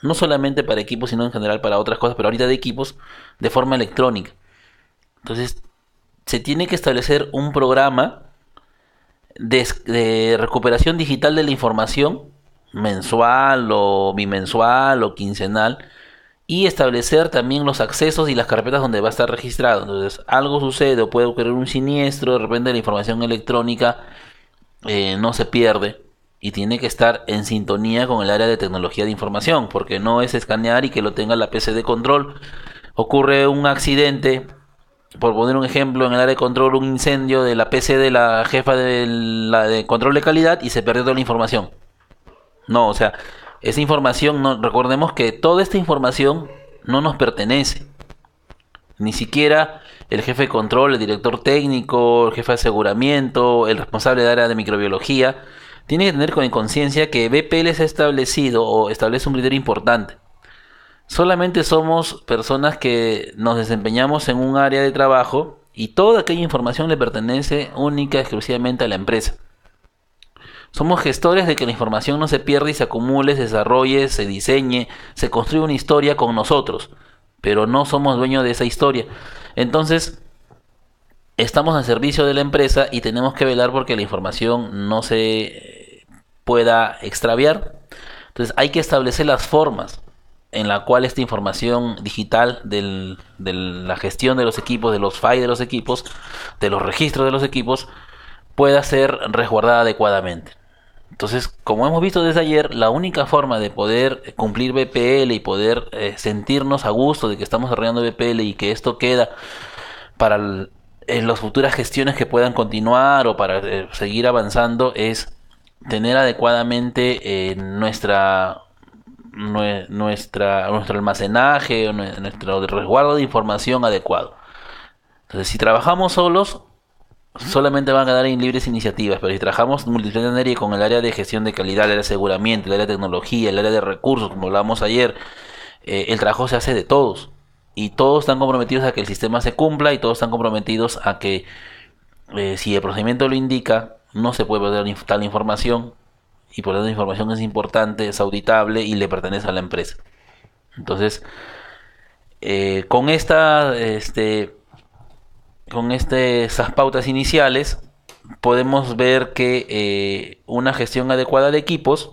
S1: no solamente para equipos, sino en general para otras cosas, pero ahorita de equipos, de forma electrónica. Entonces, se tiene que establecer un programa de recuperación digital de la información mensual o bimensual o quincenal y establecer también los accesos y las carpetas donde va a estar registrado. Entonces algo sucede o puede ocurrir un siniestro, de repente la información electrónica no se pierde y tiene que estar en sintonía con el área de tecnología de información, porque no es escanear y que lo tenga la PC de control. Ocurre un accidente, por poner un ejemplo, en el área de control, un incendio de la PC de la jefa de control de calidad y se perdió toda la información. No, o sea, esa información, no, recordemos que toda esta información no nos pertenece. Ni siquiera el jefe de control, el director técnico, el jefe de aseguramiento, el responsable de área de microbiología, tiene que tener con conciencia que BPL se ha establecido o establece un criterio importante. Solamente somos personas que nos desempeñamos en un área de trabajo y toda aquella información le pertenece única y exclusivamente a la empresa. Somos gestores de que la información no se pierda y se acumule, se desarrolle, se diseñe, se construya una historia con nosotros, pero no somos dueños de esa historia. Entonces, estamos al servicio de la empresa y tenemos que velar porque la información no se pueda extraviar. Entonces hay que establecer las formas en la cual esta información digital de la gestión de los equipos, de los files de los equipos, de los registros de los equipos, pueda ser resguardada adecuadamente. Entonces, como hemos visto desde ayer, la única forma de poder cumplir BPL y poder sentirnos a gusto de que estamos desarrollando BPL y que esto queda para en las futuras gestiones que puedan continuar o para seguir avanzando es tener adecuadamente nuestro almacenaje o nuestro resguardo de información adecuado. Entonces, si trabajamos solos, solamente van a quedar en libres iniciativas, pero si trabajamos multidisciplinaria con el área de gestión de calidad, el área de aseguramiento, el área de tecnología, el área de recursos, como hablábamos ayer, el trabajo se hace de todos. Y todos están comprometidos a que el sistema se cumpla y todos están comprometidos a que si el procedimiento lo indica, no se puede perder tal información y por lo tanto la información es importante, es auditable y le pertenece a la empresa. Entonces, con esas pautas iniciales podemos ver que una gestión adecuada de equipos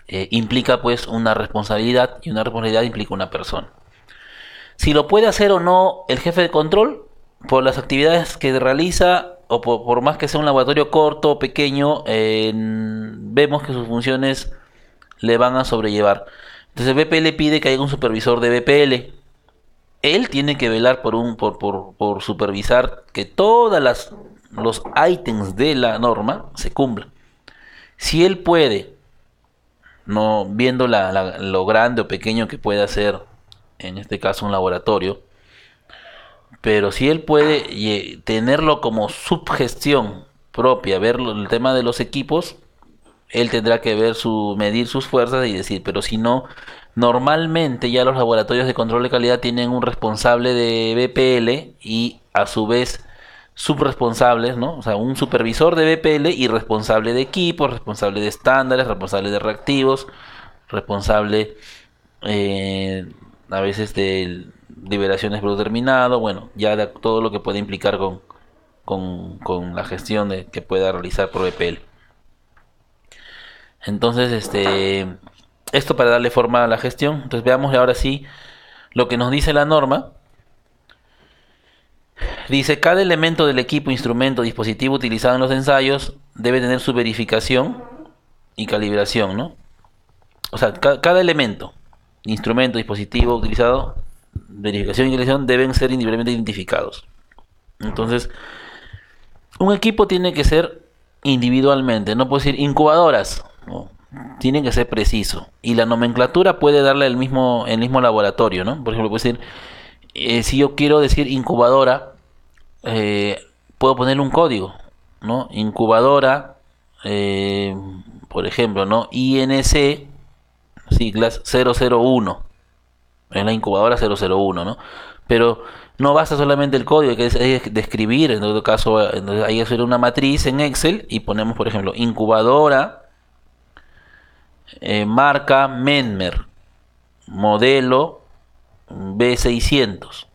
S1: implica pues una responsabilidad y una responsabilidad implica una persona. Si lo puede hacer o no el jefe de control, por las actividades que realiza, o por más que sea un laboratorio corto o pequeño, vemos que sus funciones le van a sobrellevar. Entonces BPL pide que haya un supervisor de BPL. Él tiene que velar por supervisar que todos los ítems de la norma se cumplan. Si él puede, no viendo lo grande o pequeño que puede hacer, en este caso un laboratorio, pero si él puede tenerlo como subgestión propia, ver el tema de los equipos, él tendrá que medir sus fuerzas y decir, pero si no, normalmente ya los laboratorios de control de calidad tienen un responsable de BPL y a su vez subresponsables, ¿no? O sea, un supervisor de BPL y responsable de equipos, responsable de estándares, responsable de reactivos, responsable a veces de liberaciones de producto terminado, bueno, ya de todo lo que puede implicar con la gestión que pueda realizar por BPL. Entonces, esto para darle forma a la gestión. Entonces veamos ahora sí lo que nos dice la norma. Dice, cada elemento del equipo, instrumento, dispositivo utilizado en los ensayos debe tener su verificación y calibración, ¿no? O sea, cada elemento, instrumento, dispositivo utilizado, verificación y calibración deben ser individualmente identificados. Entonces, un equipo tiene que ser individualmente, no puede ser incubadoras, ¿no? Tiene que ser preciso. Y la nomenclatura puede darle el mismo laboratorio, ¿no? Por ejemplo, puede decir, si yo quiero decir incubadora, puedo ponerle un código, ¿no? Incubadora, por ejemplo, ¿no? INC, siglas 001. Es la incubadora 001, ¿no? Pero no basta solamente el código, que es describir, en todo caso, hay que hacer una matriz en Excel y ponemos, por ejemplo, incubadora, marca Menmer, modelo B600,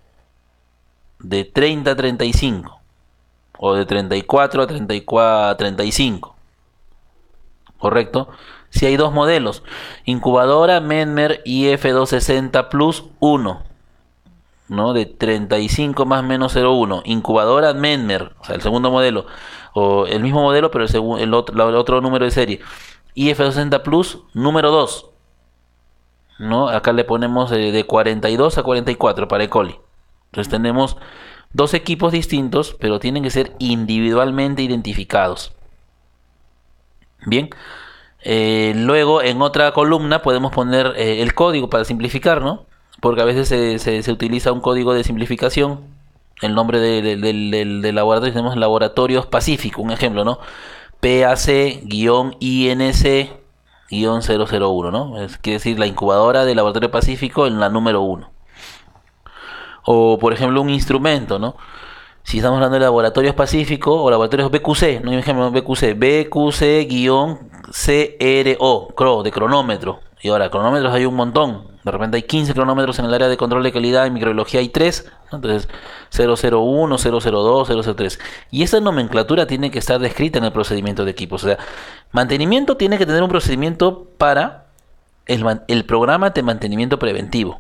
S1: de 30 a 35, o de 34 a 35, ¿correcto? Si hay dos modelos, incubadora Menmer IF260 Plus 1, ¿no? De 35 más menos 01, incubadora Menmer, o sea, el segundo modelo, o el mismo modelo, pero el otro número de serie, IF260 Plus número 2, ¿no? Acá le ponemos de 42 a 44 para E. coli. Entonces tenemos dos equipos distintos, pero tienen que ser individualmente identificados. Bien. Luego en otra columna podemos poner el código para simplificar, ¿no? Porque a veces se utiliza un código de simplificación. El nombre del laboratorio, tenemos Laboratorios Pacífico, un ejemplo, ¿no? PAC-INC-001, ¿no? Quiere decir la incubadora del Laboratorio Pacífico en la número 1. O por ejemplo un instrumento, ¿no? Si estamos hablando de Laboratorios Pacífico o Laboratorios BQC, no hay un ejemplo BQC, BQC-CRO, CRO, de cronómetro, Y ahora, cronómetros hay un montón. De repente hay 15 cronómetros en el área de control de calidad, en microbiología hay 3, ¿no? Entonces 001, 002, 003. Y esa nomenclatura tiene que estar descrita en el procedimiento de equipos. O sea, mantenimiento tiene que tener un procedimiento para el programa de mantenimiento preventivo.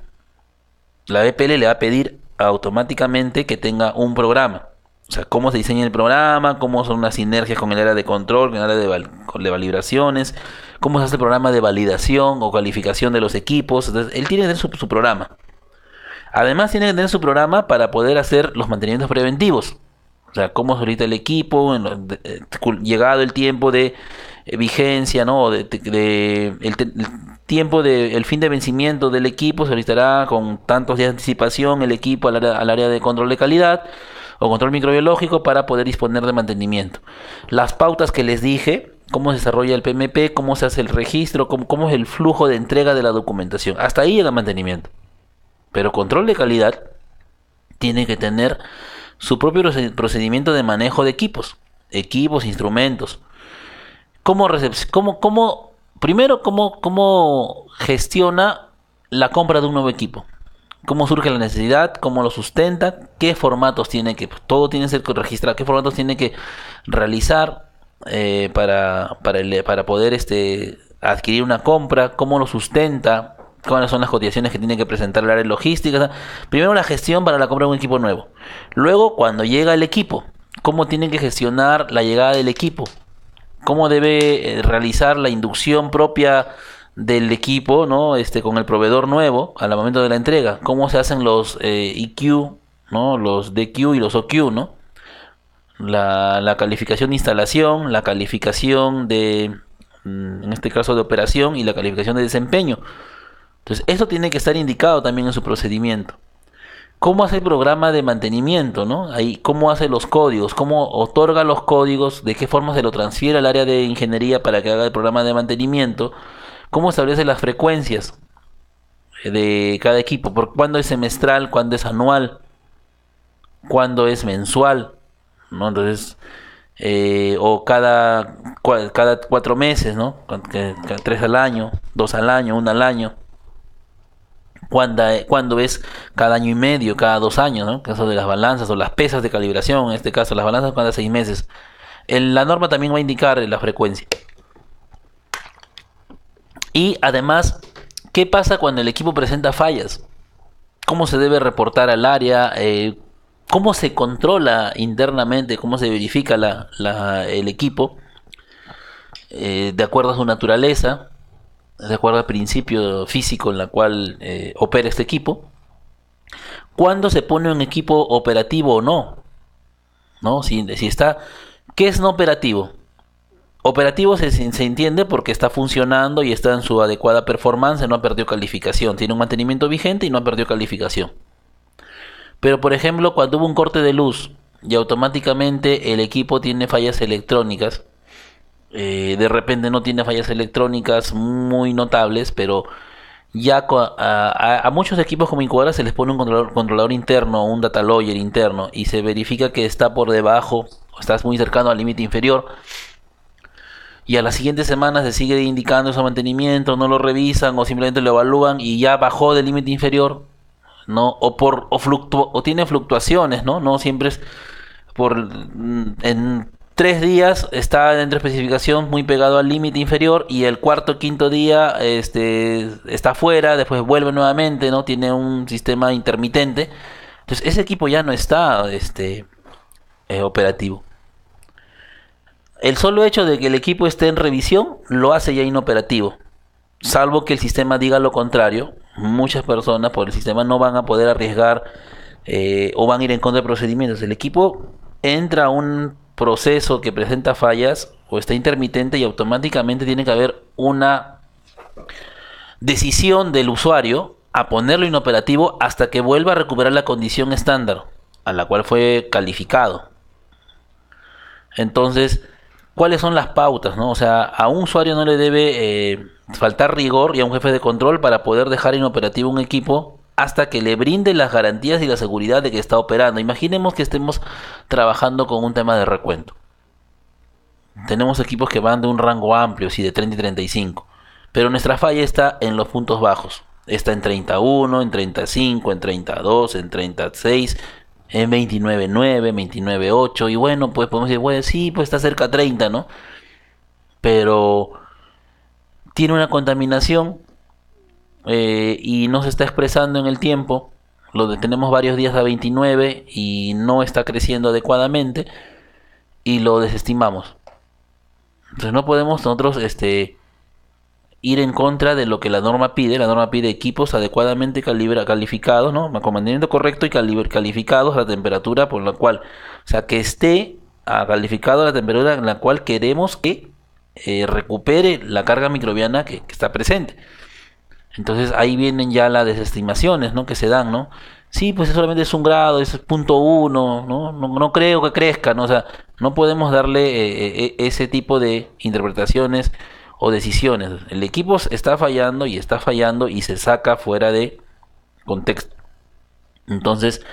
S1: La BPL le va a pedir automáticamente que tenga un programa. O sea, cómo se diseña el programa, cómo son las sinergias con el área de control, con el área de validaciones, cómo se hace el programa de validación o calificación de los equipos. Entonces, él tiene que tener su programa. Además, tiene que tener su programa para poder hacer los mantenimientos preventivos. O sea, cómo se solicita el equipo, llegado el tiempo de vigencia, ¿no? El tiempo de el fin de vencimiento del equipo, se solicitará con tantos días de anticipación el equipo al área de control de calidad o control microbiológico para poder disponer de mantenimiento. Las pautas que les dije, cómo se desarrolla el PMP, cómo se hace el registro, cómo es el flujo de entrega de la documentación. Hasta ahí llega mantenimiento. Pero control de calidad tiene que tener su propio procedimiento de manejo de equipos, instrumentos. Primero, cómo gestiona la compra de un nuevo equipo. Cómo surge la necesidad, cómo lo sustenta, qué formatos tiene que, todo tiene que ser registrado, qué formatos tiene que realizar para poder adquirir una compra, cómo lo sustenta, cuáles son las cotizaciones que tiene que presentar el área de logística. O sea, primero la gestión para la compra de un equipo nuevo. Luego, cuando llega el equipo, cómo tienen que gestionar la llegada del equipo, cómo debe realizar la inducción propia del equipo, ¿no? Con el proveedor nuevo al momento de la entrega, cómo se hacen los EQ, ¿no? Los DQ y los OQ, ¿no? La calificación de instalación, la calificación en este caso de operación, y la calificación de desempeño. Entonces, esto tiene que estar indicado también en su procedimiento. ¿Cómo hace el programa de mantenimiento, ¿no? Ahí, cómo hace los códigos, cómo otorga los códigos, de qué forma se lo transfiere al área de ingeniería para que haga el programa de mantenimiento, cómo establece las frecuencias de cada equipo, por cuándo es semestral, cuándo es anual, cuándo es mensual, ¿no? Entonces, o cada 4 meses, ¿no? 3 al año, 2 al año, 1 al año. Cuando es cada año y medio, cada 2 años, ¿no? En el caso de las balanzas o las pesas de calibración, en este caso las balanzas cada 6 meses. La norma también va a indicar la frecuencia. Y además, ¿qué pasa cuando el equipo presenta fallas? ¿Cómo se debe reportar al área? ¿Cómo se controla internamente? ¿Cómo se verifica el equipo? De acuerdo a su naturaleza, de acuerdo al principio físico en la cual opera este equipo. ¿Cuándo se pone un equipo operativo o no? ¿No? Si está, ¿qué es no operativo? Operativo se entiende porque está funcionando y está en su adecuada performance, no ha perdido calificación, tiene un mantenimiento vigente y no ha perdido calificación. Pero por ejemplo, cuando hubo un corte de luz y automáticamente el equipo tiene fallas electrónicas, de repente no tiene fallas electrónicas muy notables, pero ya a muchos equipos como incubadoras se les pone un controlador interno, un data logger interno, y se verifica que está por debajo, o está muy cercano al límite inferior, y a las siguientes semanas se sigue indicando ese mantenimiento, no lo revisan o simplemente lo evalúan y ya bajó del límite inferior, ¿no? O tiene fluctuaciones, ¿no? No siempre es en 3 días está dentro de especificación muy pegado al límite inferior, y el cuarto o quinto día está fuera, después vuelve nuevamente, ¿no? Tiene un sistema intermitente. Entonces ese equipo ya no está operativo. El solo hecho de que el equipo esté en revisión lo hace ya inoperativo, salvo que el sistema diga lo contrario. Muchas personas por el sistema no van a poder arriesgar o van a ir en contra de procedimientos. El equipo entra a un proceso que presenta fallas o está intermitente y automáticamente tiene que haber una decisión del usuario a ponerlo inoperativo hasta que vuelva a recuperar la condición estándar a la cual fue calificado. Entonces, ¿cuáles son las pautas, no? O sea, a un usuario no le debe faltar rigor, y a un jefe de control, para poder dejar inoperativo un equipo hasta que le brinde las garantías y la seguridad de que está operando. Imaginemos que estemos trabajando con un tema de recuento. Tenemos equipos que van de un rango amplio, sí, de 30 y 35. pero nuestra falla está en los puntos bajos. Está en 31, en 35, en 32, en 36, en 29.9, 29.8. Y bueno, pues podemos decir, bueno, sí, pues está cerca a 30, ¿no? Pero tiene una contaminación y no se está expresando en el tiempo. Tenemos varios días a 29 y no está creciendo adecuadamente y lo desestimamos. Entonces no podemos nosotros ir en contra de lo que la norma pide. La norma pide equipos adecuadamente calificados, ¿no? Con mantenimiento correcto y calificados a la temperatura por la cual, o sea, que esté calificado a la temperatura en la cual queremos que recupere la carga microbiana que está presente. Entonces ahí vienen ya las desestimaciones, ¿no? Que se dan, ¿no? Sí, pues solamente es 1 grado, es 0.1, ¿no? No creo que crezca, ¿no? O sea, no podemos darle ese tipo de interpretaciones o decisiones. El equipo está fallando y se saca fuera de contexto. Entonces,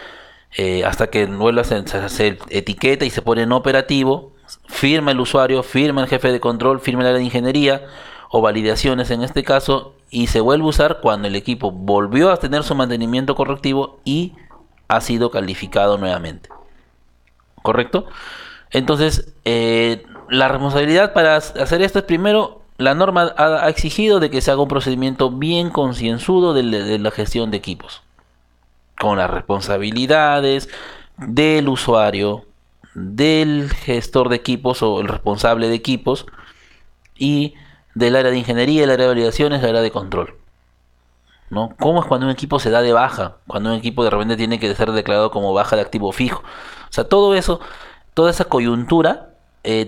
S1: hasta que vuelva a se etiqueta y se pone en operativo, firma el usuario, firma el jefe de control, firma el área de ingeniería o validaciones en este caso, y se vuelve a usar cuando el equipo volvió a tener su mantenimiento correctivo y ha sido calificado nuevamente. ¿Correcto? Entonces, la responsabilidad para hacer esto es primero, la norma ha exigido de que se haga un procedimiento bien concienzudo de la gestión de equipos, con las responsabilidades del usuario, del gestor de equipos o el responsable de equipos y del área de ingeniería, el área de validaciones, el área de control, ¿no? ¿Cómo es cuando un equipo se da de baja? Cuando un equipo de repente tiene que ser declarado como baja de activo fijo. O sea, todo eso, toda esa coyuntura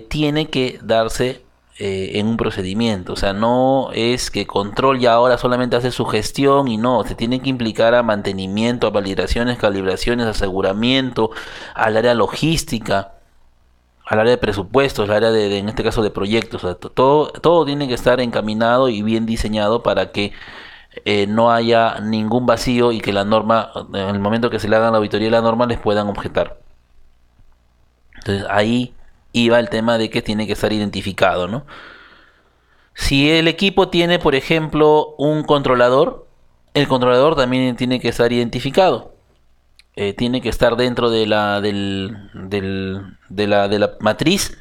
S1: tiene que darse en un procedimiento. O sea, no es que control ya ahora solamente hace su gestión y no, se tiene que implicar a mantenimiento, a validaciones, calibraciones, aseguramiento, al área logística, al área de presupuestos, al área en este caso de proyectos. O sea, todo tiene que estar encaminado y bien diseñado para que no haya ningún vacío y que la norma, en el momento que se le haga la auditoría de la norma, les puedan objetar. Entonces ahí iba el tema de que tiene que estar identificado, ¿no? Si el equipo tiene, por ejemplo, un controlador, el controlador también tiene que estar identificado. Tiene que estar dentro de la matriz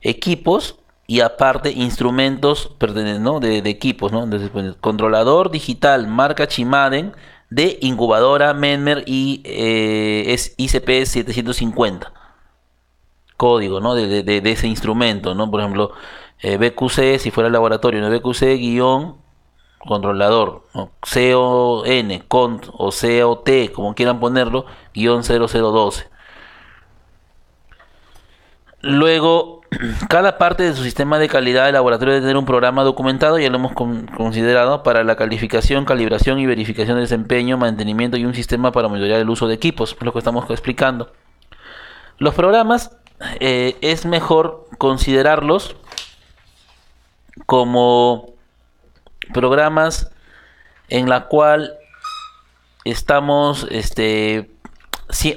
S1: equipos y aparte instrumentos ¿no? de equipos, ¿no? Entonces, pues, controlador digital marca Chimaden de incubadora Menmer y es ICP 750 código, ¿no? de ese instrumento, ¿no? Por ejemplo, BQC, si fuera el laboratorio, ¿no? BQC guión controlador, ¿no? CON, cont o COT, como quieran ponerlo, guión 0012. Luego, cada parte de su sistema de calidad del laboratorio debe tener un programa documentado, ya lo hemos considerado, para la calificación, calibración y verificación de desempeño, mantenimiento y un sistema para monitorear el uso de equipos, es lo que estamos explicando. Los programas es mejor considerarlos como programas en la cual estamos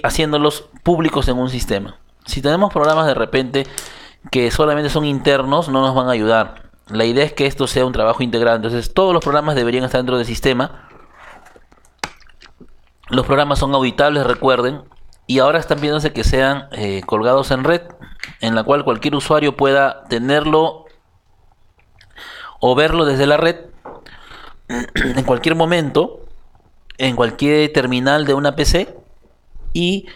S1: haciéndolos públicos en un sistema. Si tenemos programas de repente que solamente son internos, no nos van a ayudar. La idea es que esto sea un trabajo integral. Entonces todos los programas deberían estar dentro del sistema. Los programas son auditables, recuerden, y ahora están pidiéndose que sean colgados en red, en la cual cualquier usuario pueda tenerlo o verlo desde la red en cualquier momento, en cualquier terminal de una PC, y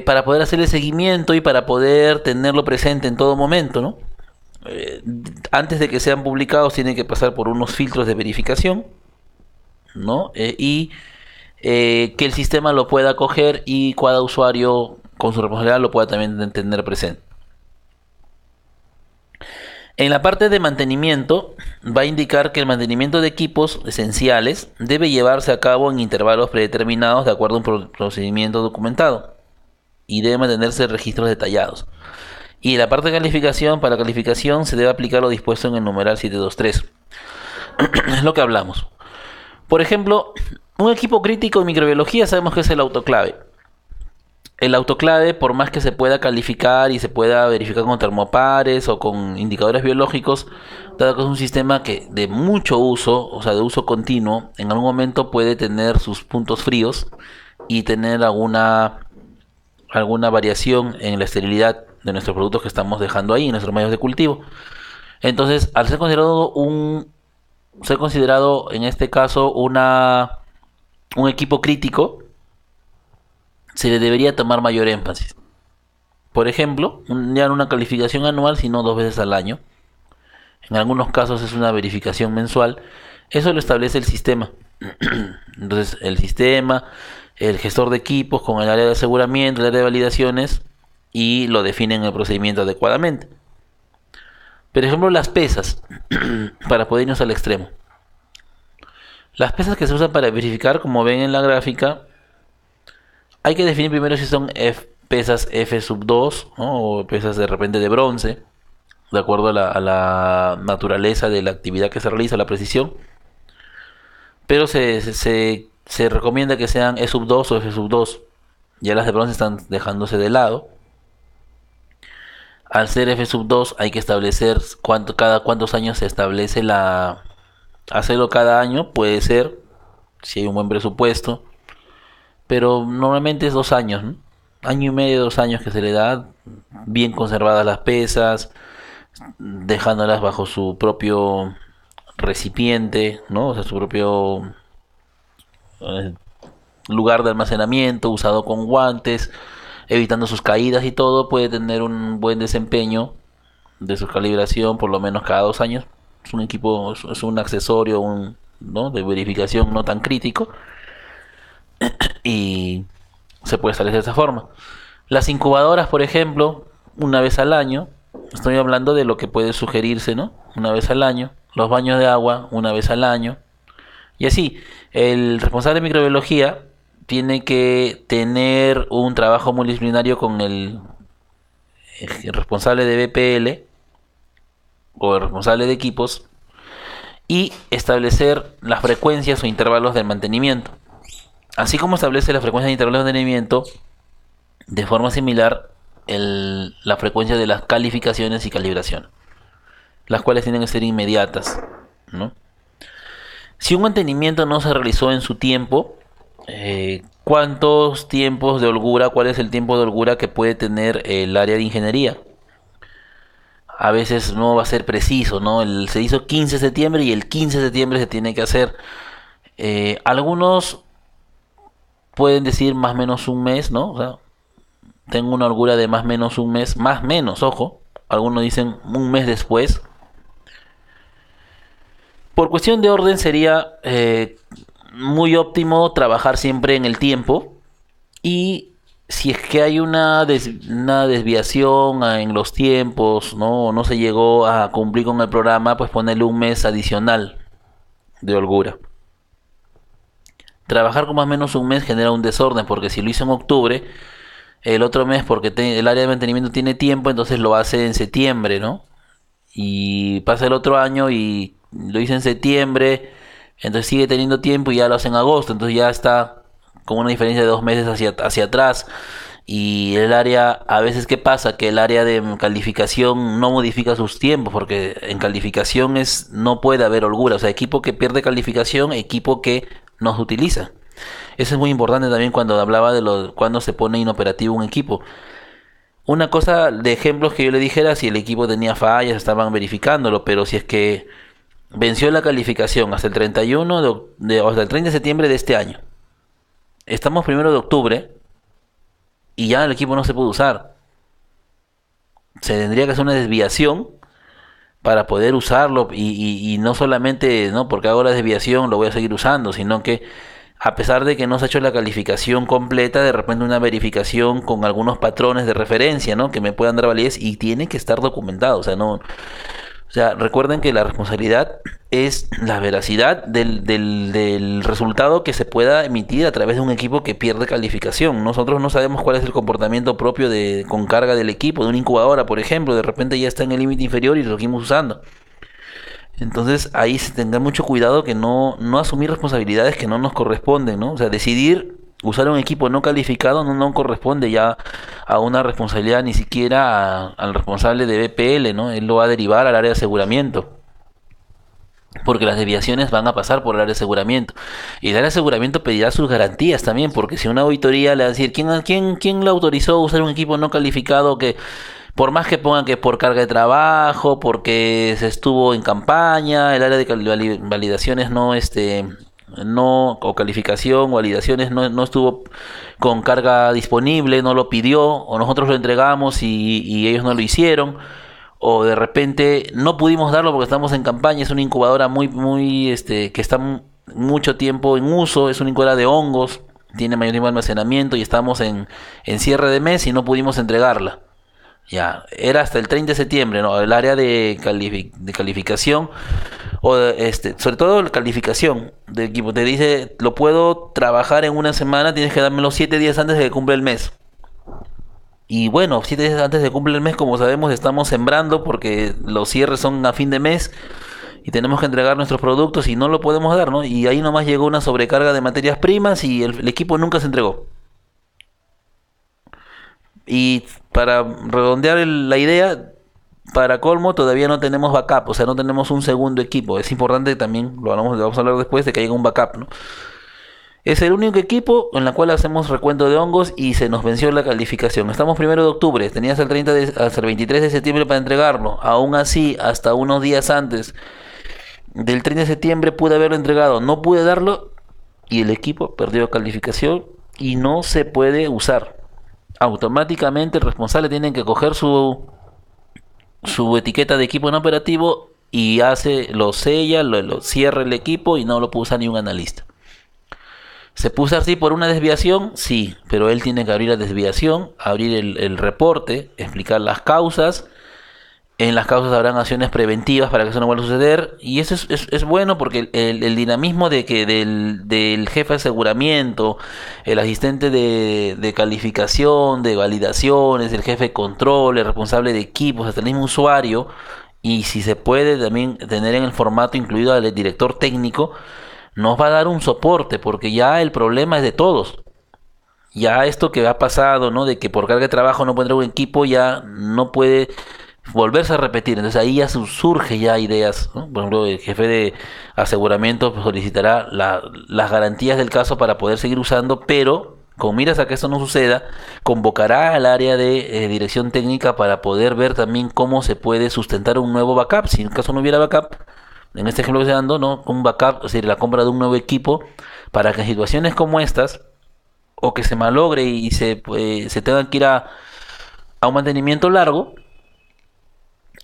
S1: para poder hacer el seguimiento y para poder tenerlo presente en todo momento, ¿no? Antes de que sean publicados tienen que pasar por unos filtros de verificación, ¿no? Y que el sistema lo pueda coger y cada usuario con su responsabilidad lo pueda también tener presente. En la parte de mantenimiento va a indicar que el mantenimiento de equipos esenciales debe llevarse a cabo en intervalos predeterminados de acuerdo a un procedimiento documentado y debe mantenerse registros detallados. Y en la parte de calificación, para calificación se debe aplicar lo dispuesto en el numeral 723. Es lo que hablamos. Por ejemplo, un equipo crítico en microbiología sabemos que es el autoclave. el autoclave, por más que se pueda calificar y se pueda verificar con termopares o con indicadores biológicos, dado que es un sistema que de mucho uso, o sea, de uso continuo, en algún momento puede tener sus puntos fríos y tener alguna variación en la esterilidad de nuestros productos que estamos dejando ahí, en nuestros medios de cultivo. Entonces, al ser considerado en este caso un equipo crítico, se le debería tomar mayor énfasis. Por ejemplo, ya no una calificación anual, sino 2 veces al año. En algunos casos es una verificación mensual. Eso lo establece el sistema. Entonces, el sistema, el gestor de equipos con el área de aseguramiento, el área de validaciones, y lo definen el procedimiento adecuadamente. Por ejemplo, las pesas, para poder irnos al extremo. Las pesas que se usan para verificar, como ven en la gráfica, hay que definir primero si son pesas F2, ¿no? O pesas de repente de bronce, de acuerdo a la naturaleza de la actividad que se realiza, la precisión. Pero se recomienda que sean E2 o F2. Ya las de bronce están dejándose de lado. Al ser F2 hay que establecer cada cuántos años se establece hacerlo cada año puede ser, si hay un buen presupuesto, pero normalmente es 2 años, ¿no? Año y medio, 2 años que se le da, bien conservadas las pesas, dejándolas bajo su propio recipiente, ¿no? O sea, su propio eh, lugar de almacenamiento, usado con guantes, evitando sus caídas y todo, puede tener un buen desempeño de su calibración por lo menos cada 2 años. Es un equipo, es un accesorio, ¿no? De verificación no tan crítico, y se puede establecer de esa forma. Las incubadoras, por ejemplo, 1 vez al año. Estoy hablando de lo que puede sugerirse, ¿no? 1 vez al año. Los baños de agua, 1 vez al año. Y así, el responsable de microbiología tiene que tener un trabajo multidisciplinario con el responsable de BPL o el responsable de equipos y establecer las frecuencias o intervalos del mantenimiento. Así como establece la frecuencia de intervalos de mantenimiento, de forma similar la frecuencia de las calificaciones y calibración, las cuales tienen que ser inmediatas, ¿no? Si un mantenimiento no se realizó en su tiempo, ¿cuántos tiempos de holgura? ¿Cuál es el tiempo de holgura que puede tener el área de ingeniería? A veces no va a ser preciso, ¿no? Se hizo 15 de septiembre y el 15 de septiembre se tiene que hacer. Algunos pueden decir más o menos un mes, ¿no? O sea, tengo una holgura de más o menos un mes, más o menos, ojo. Algunos dicen un mes después. Por cuestión de orden sería muy óptimo trabajar siempre en el tiempo, y si es que hay una desviación en los tiempos, no se llegó a cumplir con el programa, pues ponerle un mes adicional de holgura. Trabajar con más o menos un mes genera un desorden, porque si lo hizo en octubre, el otro mes, porque el área de mantenimiento tiene tiempo, entonces lo hace en septiembre, ¿no? Y pasa el otro año y lo hice en septiembre, entonces sigue teniendo tiempo y ya lo hace en agosto, entonces ya está con una diferencia de 2 meses hacia atrás. Y el área, a veces, ¿qué pasa? Que el área de calificación no modifica sus tiempos, porque en calificación no puede haber holgura, o sea, equipo que pierde calificación, equipo que no se utiliza. Eso es muy importante también cuando hablaba de cuando se pone inoperativo un equipo. Una cosa de ejemplos que yo le dijera, si el equipo tenía fallas, estaban verificándolo, pero si es que venció la calificación hasta el 31 hasta el 30 de septiembre de este año, estamos 1 de octubre y ya el equipo no se puede usar. Se tendría que hacer una desviación para poder usarlo, y no solamente, no porque hago la desviación lo voy a seguir usando, sino que a pesar de que no se ha hecho la calificación completa, de repente una verificación con algunos patrones de referencia, ¿no? Que me puedan dar validez, y tiene que estar documentado. O sea, no, o sea, recuerden que la responsabilidad es la veracidad del resultado que se pueda emitir a través de un equipo que pierde calificación. Nosotros no sabemos cuál es el comportamiento propio con carga del equipo, de una incubadora, por ejemplo. De repente ya está en el límite inferior y lo seguimos usando. Entonces ahí se tendrá mucho cuidado que no asumir responsabilidades que no nos corresponden, ¿no? O sea, decidir usar un equipo no calificado no corresponde ya a una responsabilidad ni siquiera al responsable de BPL, ¿no? Él lo va a derivar al área de aseguramiento. Porque las desviaciones van a pasar por el área de aseguramiento. Y el área de aseguramiento pedirá sus garantías también, porque si una auditoría le va a decir, ¿quién le autorizó a usar un equipo no calificado que, por más que pongan que por carga de trabajo, porque se estuvo en campaña, el área de validaciones no, o calificación, validaciones no estuvo con carga disponible, no lo pidió, o nosotros lo entregamos y ellos no lo hicieron, o de repente no pudimos darlo porque estamos en campaña, es una incubadora que está mucho tiempo en uso, es una incubadora de hongos, tiene mayor tiempo de almacenamiento y estamos en cierre de mes y no pudimos entregarla. Ya, era hasta el 30 de septiembre, ¿no? El área de calificación, sobre todo la calificación del equipo, te dice, lo puedo trabajar en una semana, tienes que dármelo 7 días antes de que cumpla el mes. Y bueno, 7 días antes de cumplir el mes, como sabemos, estamos sembrando porque los cierres son a fin de mes y tenemos que entregar nuestros productos y no lo podemos dar, ¿no? Y ahí nomás llegó una sobrecarga de materias primas y el equipo nunca se entregó. Y para redondear la idea, para colmo todavía no tenemos backup, o sea, no tenemos un segundo equipo. Es importante también, lo vamos a hablar después, de que haya un backup, ¿no? Es el único equipo en el cual hacemos recuento de hongos y se nos venció la calificación. Estamos 1 de octubre, tenías hasta el 23 de septiembre para entregarlo. Aún así, hasta unos días antes del 30 de septiembre pude haberlo entregado. No pude darlo y el equipo perdió calificación y no se puede usar. Automáticamente el responsable tiene que coger su etiqueta de equipo no operativo y lo sella, lo cierra el equipo y no lo puede usar ni un analista. ¿Se puede usar así por una desviación? Sí, pero él tiene que abrir la desviación, abrir el reporte, explicar las causas. En las causas habrán acciones preventivas para que eso no vuelva a suceder. Y eso es bueno porque el dinamismo del jefe de aseguramiento, el asistente de calificación, de validaciones, el jefe de control, el responsable de equipos, hasta el mismo usuario, y si se puede también tener en el formato incluido al director técnico, nos va a dar un soporte porque ya el problema es de todos. Ya esto que ha pasado, ¿no? De que por carga de trabajo no puede entrar un equipo, ya no puede volverse a repetir. Entonces ahí ya surge ya ideas, ¿no? Por ejemplo, el jefe de aseguramiento pues, solicitará las garantías del caso para poder seguir usando, pero con miras a que esto no suceda, convocará al área de dirección técnica para poder ver también cómo se puede sustentar un nuevo backup. Si en caso no hubiera backup, en este ejemplo que estoy dando, ¿no? Un backup, es decir, la compra de un nuevo equipo, para que en situaciones como estas, o que se malogre y se tenga que ir a un mantenimiento largo,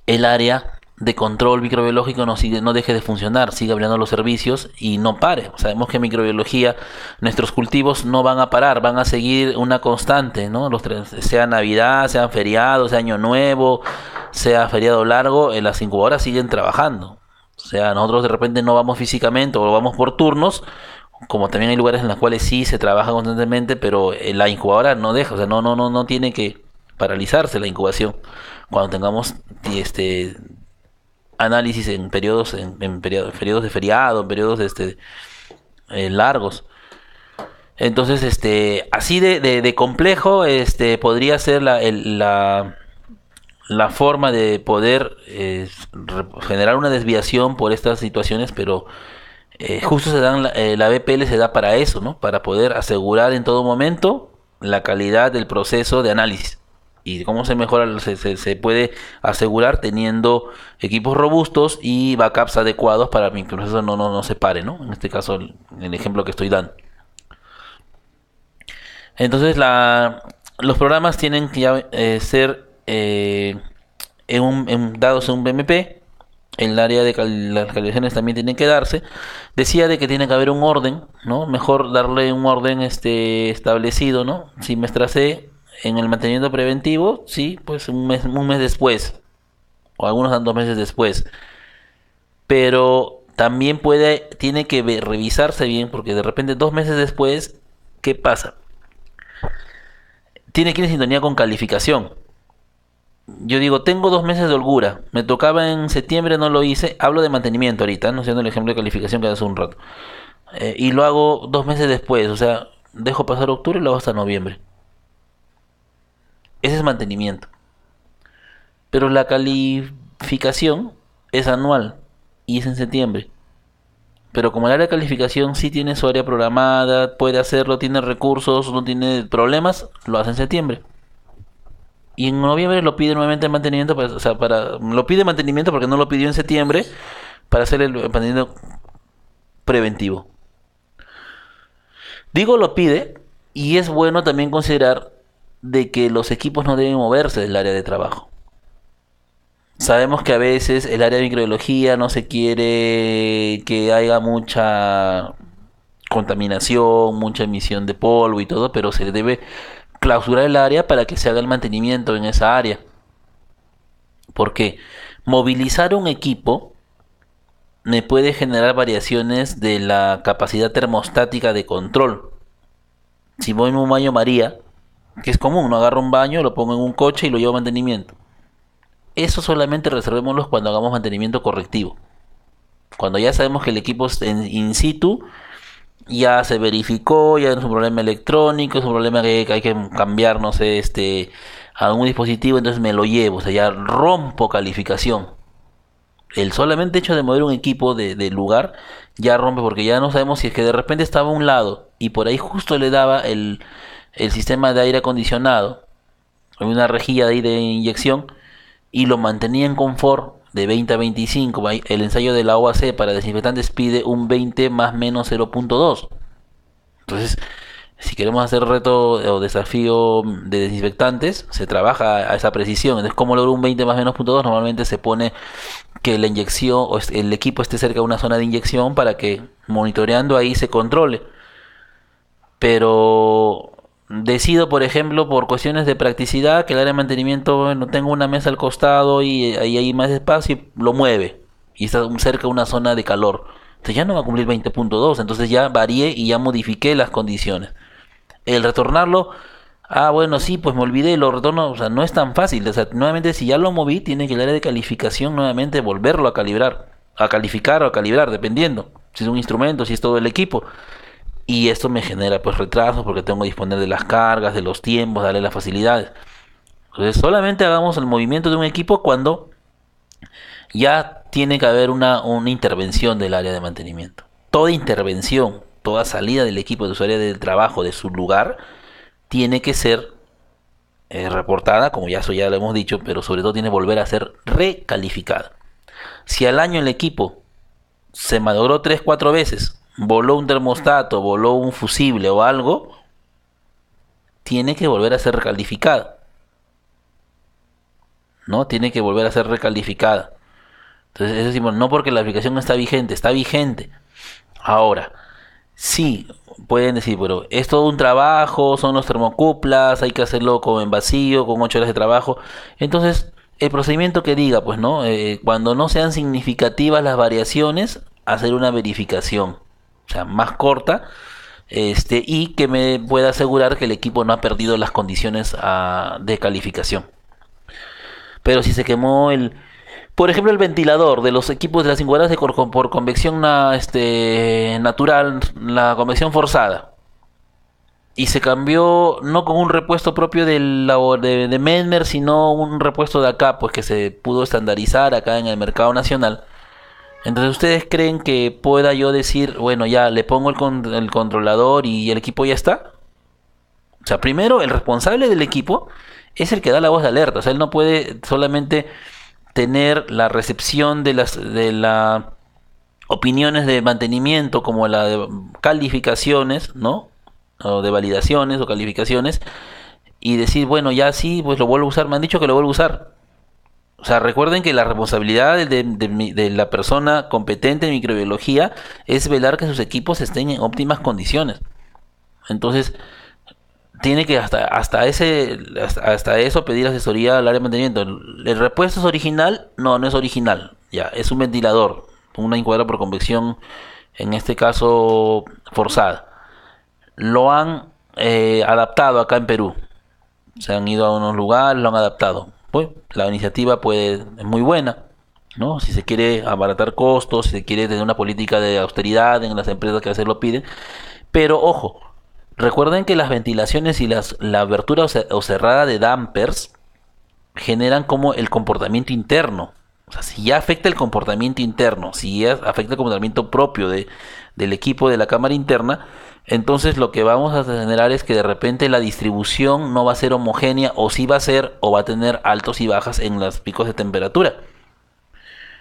S1: el área de control microbiológico no deje de funcionar, siga brindando los servicios y no pare. Sabemos que en microbiología nuestros cultivos no van a parar, van a seguir una constante, ¿no? Sea Navidad, sea feriado, sea Año Nuevo, sea feriado largo, las incubadoras siguen trabajando. O sea, nosotros de repente no vamos físicamente o vamos por turnos, como también hay lugares en los cuales sí se trabaja constantemente, pero la incubadora no deja, o sea, no tiene que paralizarse la incubación cuando tengamos análisis en periodos periodos de feriado, en periodos largos. Entonces, así de complejo podría ser la forma de poder generar una desviación por estas situaciones, pero justo la BPL se da para eso, ¿no? Para poder asegurar en todo momento la calidad del proceso de análisis. Y cómo se mejora, se puede asegurar teniendo equipos robustos y backups adecuados para que el proceso no se pare, ¿no? En este caso, el ejemplo que estoy dando. Entonces, los programas tienen que ya, ser dados en un BMP. El área de las calificaciones también tienen que darse. Decía de que tiene que haber un orden, ¿no? Mejor darle un orden establecido, ¿no? Si me estracé en el mantenimiento preventivo, sí, pues un mes después, o algunos dan 2 meses después. Pero también tiene que revisarse bien, porque de repente 2 meses después, ¿qué pasa? Tiene que ir en sintonía con calificación. Yo digo, tengo 2 meses de holgura, me tocaba en septiembre, no lo hice, hablo de mantenimiento ahorita, no siendo el ejemplo de calificación que hace un rato, y lo hago 2 meses después, o sea, dejo pasar octubre y lo hago hasta noviembre. Ese es mantenimiento. Pero la calificación es anual y es en septiembre. Pero como el área de calificación sí tiene su área programada, puede hacerlo, tiene recursos, no tiene problemas, lo hace en septiembre. Y en noviembre lo pide nuevamente mantenimiento, o sea, lo pide mantenimiento porque no lo pidió en septiembre para hacer el mantenimiento preventivo. Digo lo pide y es bueno también considerar de que los equipos no deben moverse del área de trabajo. Sabemos que a veces el área de microbiología no se quiere que haya mucha contaminación, mucha emisión de polvo y todo, pero se debe clausurar el área para que se haga el mantenimiento en esa área. Porque movilizar un equipo me puede generar variaciones de la capacidad termostática de control. Si voy en un baño María, que es común, no agarro un baño, lo pongo en un coche y lo llevo a mantenimiento. Eso solamente reservémoslo cuando hagamos mantenimiento correctivo. Cuando ya sabemos que el equipo es in situ, ya se verificó, ya no es un problema electrónico, es un problema que hay que cambiar, no sé, algún dispositivo, entonces me lo llevo, o sea, ya rompo calificación. El solamente hecho de mover un equipo de lugar ya rompe, porque ya no sabemos si es que de repente estaba a un lado y por ahí justo le daba el sistema de aire acondicionado, una rejilla de ahí de inyección, y lo mantenía en confort de 20 a 25. El ensayo de la OAC para desinfectantes pide un 20 más menos 0.2. Entonces, si queremos hacer reto o desafío de desinfectantes, se trabaja a esa precisión. Entonces, ¿cómo logro un 20 más menos 0.2? Normalmente se pone que la inyección o el equipo esté cerca de una zona de inyección para que monitoreando ahí se controle. Pero decido, por ejemplo, por cuestiones de practicidad, que el área de mantenimiento, bueno, tengo una mesa al costado y ahí hay más espacio y lo mueve. Y está cerca de una zona de calor. Entonces ya no va a cumplir 20.2, entonces ya varié y ya modifiqué las condiciones. El retornarlo, bueno, sí, pues me olvidé, lo retorno, o sea, no es tan fácil. O sea, nuevamente, si ya lo moví, tiene que el área de calificación nuevamente volverlo a calibrar, a calificar o a calibrar, dependiendo. Si es un instrumento, si es todo el equipo. Y esto me genera pues retrasos porque tengo que disponer de las cargas, de los tiempos, darle las facilidades. Entonces solamente hagamos el movimiento de un equipo cuando ya tiene que haber una intervención del área de mantenimiento. Toda intervención, toda salida del equipo de su área de trabajo, de su lugar, tiene que ser reportada, como ya eso ya lo hemos dicho, pero sobre todo tiene que volver a ser recalificada. Si al año el equipo se malogró 3-4 veces, voló un termostato, voló un fusible o algo, tiene que volver a ser recalificada. ¿No? Tiene que volver a ser recalificada. Entonces, eso decimos, no porque la aplicación está vigente, está vigente. Ahora, sí, pueden decir, pero es todo un trabajo, son los termocuplas, hay que hacerlo como en vacío, con 8 horas de trabajo. Entonces, el procedimiento que diga, pues, ¿no? Cuando no sean significativas las variaciones, hacer una verificación, o sea, más corta, y que me pueda asegurar que el equipo no ha perdido las condiciones de calificación. Pero si se quemó por ejemplo, el ventilador de los equipos de las incubadoras por convección natural, la convección forzada, y se cambió no con un repuesto propio de Menmer, sino un repuesto de acá, pues que se pudo estandarizar acá en el mercado nacional. Entonces, ¿ustedes creen que pueda yo decir, bueno, ya le pongo el controlador y el equipo ya está? O sea, primero, el responsable del equipo es el que da la voz de alerta. O sea, él no puede solamente tener la recepción de las opiniones de mantenimiento como la de calificaciones, ¿no? O de validaciones o calificaciones y decir, bueno, ya sí, pues lo vuelvo a usar. Me han dicho que lo vuelvo a usar. O sea, recuerden que la responsabilidad de la persona competente en microbiología es velar que sus equipos estén en óptimas condiciones. Entonces, tiene que hasta eso pedir asesoría al área de mantenimiento. ¿El repuesto es original? No, no es original. Ya, es un ventilador, una incubadora por convección, en este caso forzada. Lo han adaptado acá en Perú. Se han ido a unos lugares, lo han adaptado. Pues la iniciativa es muy buena, ¿no? Si se quiere abaratar costos, si se quiere tener una política de austeridad en las empresas que a veces lo piden. Pero ojo, Recuerden que las ventilaciones y la abertura o cerrada de dampers generan como el comportamiento interno. O sea, si ya afecta el comportamiento interno, si ya afecta el comportamiento propio del equipo de la cámara interna, entonces lo que vamos a generar es que de repente la distribución no va a ser homogénea, o sí va a ser, o va a tener altos y bajas en los picos de temperatura.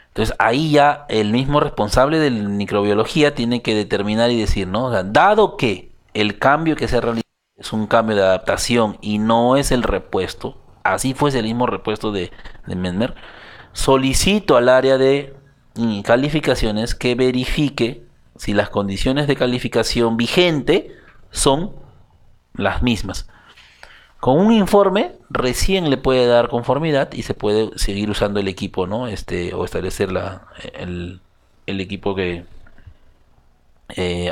S1: Entonces ahí ya el mismo responsable de la microbiología tiene que determinar y decir, ¿no? O sea, dado que el cambio que se realiza es un cambio de adaptación y no es el repuesto, así fuese el mismo repuesto de Mesmer, solicito al área de calificaciones que verifique si las condiciones de calificación vigente son las mismas. Con un informe recién le puede dar conformidad y se puede seguir usando el equipo, ¿no? O establecer el equipo que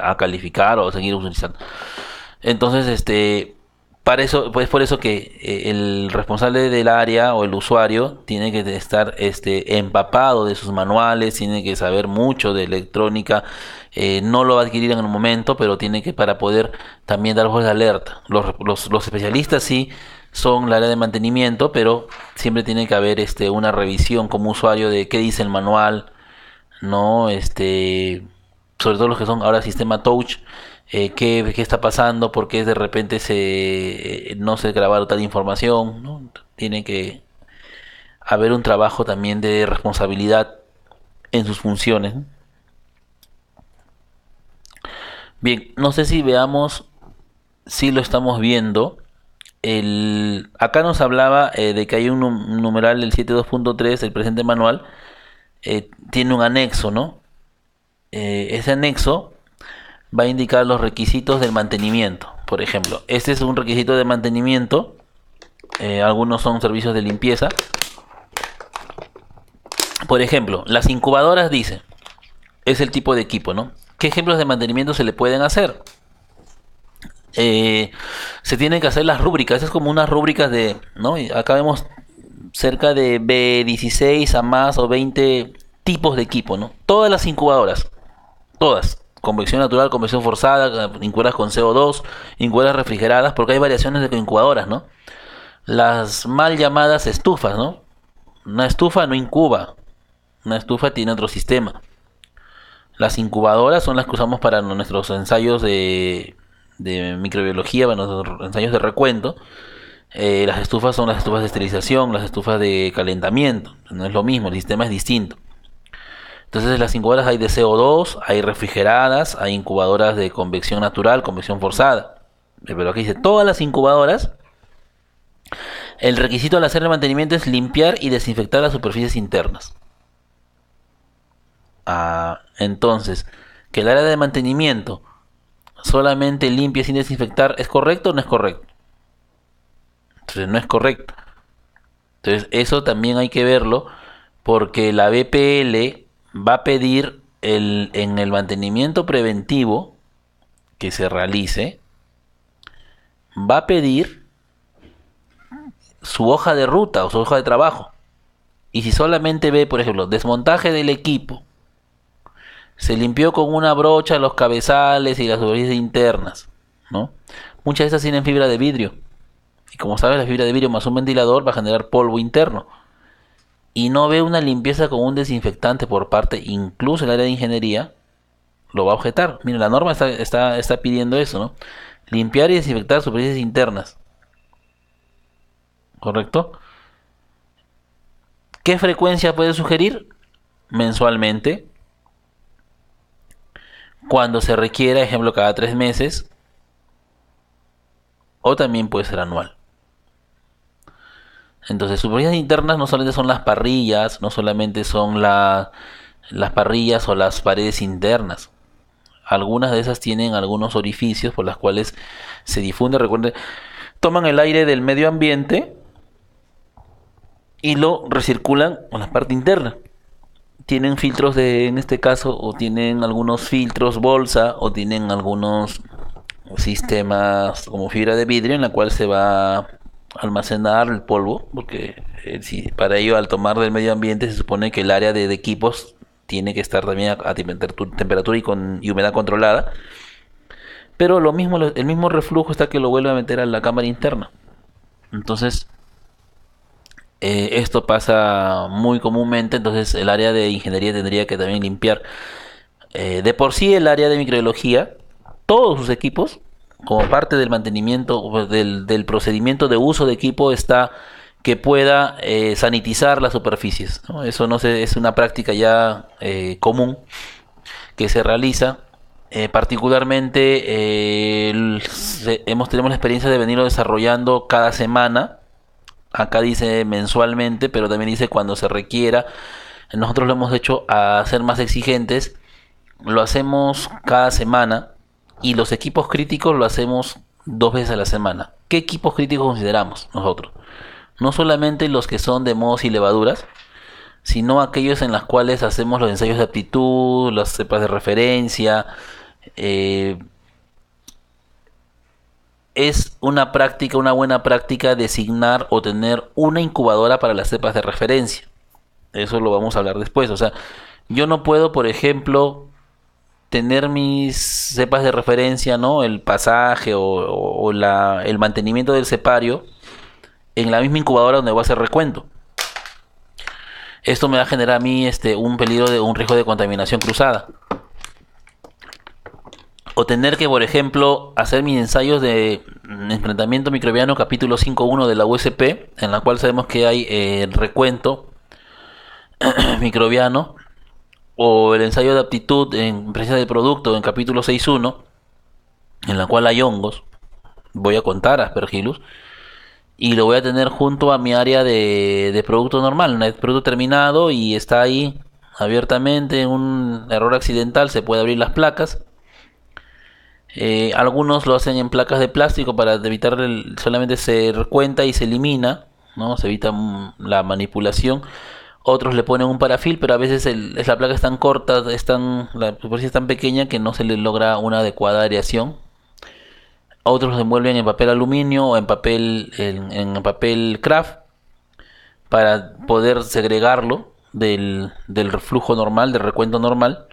S1: a calificar o seguir utilizando. Entonces, para eso, pues por eso que el responsable del área o el usuario tiene que estar empapado de sus manuales, tiene que saber mucho de electrónica, no lo va a adquirir en el momento, pero tiene que, para poder también dar voz de alerta. Los especialistas sí son el área de mantenimiento, pero siempre tiene que haber una revisión como usuario de qué dice el manual, ¿no? Sobre todo los que son ahora sistema touch, qué está pasando, por qué de repente no se grabaron tal información, ¿no? Tiene que haber un trabajo también de responsabilidad en sus funciones, ¿no? Bien, no sé si veamos, si lo estamos viendo. Acá nos hablaba de que hay un numeral, el 72.3, el presente manual, tiene un anexo, ¿no? Ese anexo va a indicar los requisitos del mantenimiento. Por ejemplo, este es un requisito de mantenimiento. Algunos son servicios de limpieza. Por ejemplo, las incubadoras, dice, es el tipo de equipo, ¿no? ¿Qué ejemplos de mantenimiento se le pueden hacer? Se tienen que hacer las rúbricas. Es como unas rúbricas de, ¿no? Y acá vemos cerca de B16 a más o 20 tipos de equipo, ¿no? Todas las incubadoras, todas, convección natural, convección forzada, incubadoras con CO2, incubadoras refrigeradas, porque hay variaciones de incubadoras, ¿no? Las mal llamadas estufas, ¿no? Una estufa no incuba, una estufa tiene otro sistema. Las incubadoras son las que usamos para nuestros ensayos de microbiología, para nuestros ensayos de recuento. Las estufas son las estufas de esterilización, las estufas de calentamiento. No es lo mismo, el sistema es distinto. Entonces las incubadoras hay de CO2, hay refrigeradas, hay incubadoras de convección natural, convección forzada. Pero aquí dice, todas las incubadoras, el requisito al hacer el mantenimiento es limpiar y desinfectar las superficies internas. Entonces, que el área de mantenimiento solamente limpie sin desinfectar, ¿es correcto o no es correcto? Entonces no es correcto. Entonces eso también hay que verlo, porque la BPL va a pedir en el mantenimiento preventivo que se realice, va a pedir su hoja de ruta o su hoja de trabajo. Y si solamente ve, por ejemplo, desmontaje del equipo, se limpió con una brocha los cabezales y las superficies internas, ¿no? Muchas de esas tienen fibra de vidrio. Y como sabes, la fibra de vidrio más un ventilador va a generar polvo interno. Y no ve una limpieza con un desinfectante por parte, incluso el área de ingeniería, lo va a objetar. Mira, la norma está pidiendo eso, ¿no? Limpiar y desinfectar superficies internas. ¿Correcto? ¿Qué frecuencia puede sugerir? Mensualmente. Cuando se requiera, ejemplo, cada 3 meses. O también puede ser anual. Entonces, superficies internas no solamente son las parrillas, no solamente son las parrillas o las paredes internas. Algunas de esas tienen algunos orificios por los cuales se difunde. Recuerden, toman el aire del medio ambiente y lo recirculan en la parte interna. Tienen filtros en este caso, o tienen algunos filtros bolsa, o tienen algunos sistemas como fibra de vidrio en la cual se va a almacenar el polvo, porque si para ello, al tomar del medio ambiente, se supone que el área de equipos tiene que estar también a temperatura y humedad controlada. pero lo mismo, el mismo reflujo está que lo vuelve a meter a la cámara interna. Entonces, esto pasa muy comúnmente, entonces el área de ingeniería tendría que también limpiar. De por sí el área de microbiología, todos sus equipos, como parte del mantenimiento, o del procedimiento de uso de equipo, está que pueda sanitizar las superficies, ¿no? Eso no se, es una práctica ya común que se realiza. Particularmente tenemos la experiencia de venirlo desarrollando cada semana. Acá dice mensualmente, pero también dice cuando se requiera. Nosotros lo hemos hecho a ser más exigentes. Lo hacemos cada semana y los equipos críticos lo hacemos 2 veces a la semana. ¿Qué equipos críticos consideramos nosotros? No solamente los que son de mohos y levaduras, sino aquellos en los cuales hacemos los ensayos de aptitud, las cepas de referencia. eh, es una práctica, una buena práctica designar o tener una incubadora para las cepas de referencia. Eso lo vamos a hablar después. O sea, yo no puedo, por ejemplo, tener mis cepas de referencia, ¿no? El pasaje o el mantenimiento del cepario en la misma incubadora donde voy a hacer recuento. Esto me va a generar a mí un peligro de un riesgo de contaminación cruzada. O tener que, por ejemplo, hacer mis ensayos de enfrentamiento microbiano capítulo 5.1 de la USP, en la cual sabemos que hay recuento microbiano, o el ensayo de aptitud en presencia de producto en capítulo 6.1, en la cual hay hongos. Voy a contar Aspergillus y lo voy a tener junto a mi área de producto normal, un producto terminado, y está ahí abiertamente. Un error accidental se puede abrir las placas. Algunos lo hacen en placas de plástico para evitar solamente se recuenta y se elimina, ¿no? Se evita la manipulación. Otros le ponen un parafil, pero a veces la placa es tan corta, la superficie es tan pequeña que no se le logra una adecuada aireación. Otros los envuelven en papel aluminio o en papel craft para poder segregarlo del reflujo normal, del recuento normal.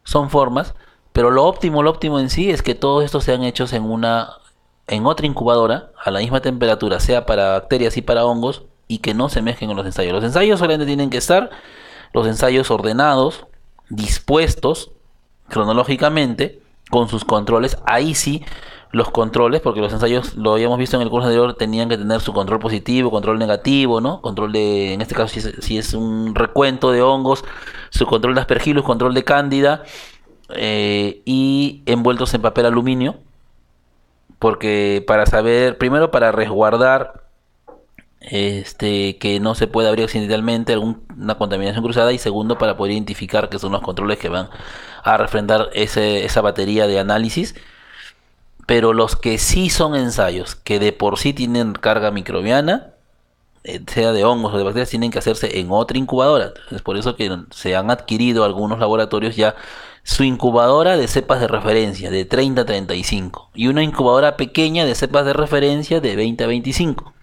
S1: Son formas, pero lo óptimo en sí es que todos estos sean hechos en otra incubadora a la misma temperatura, sea para bacterias y para hongos, y que no se mezclen con los ensayos. Los ensayos solamente tienen que estar los ensayos ordenados, dispuestos cronológicamente, con sus controles. Ahí sí, los controles, porque los ensayos, lo habíamos visto en el curso anterior, tenían que tener su control positivo, control negativo, ¿no? Control de, en este caso, si es un recuento de hongos, su control de Aspergillus, control de Cándida, y envueltos en papel aluminio, porque para saber, primero para resguardar que no se puede abrir accidentalmente alguna contaminación cruzada, y segundo para poder identificar que son los controles que van a refrendar esa batería de análisis. Pero los que sí son ensayos que de por sí tienen carga microbiana, sea de hongos o de bacterias, tienen que hacerse en otra incubadora. Es por eso que se han adquirido algunos laboratorios ya su incubadora de cepas de referencia de 30 a 35 y una incubadora pequeña de cepas de referencia de 20 a 25,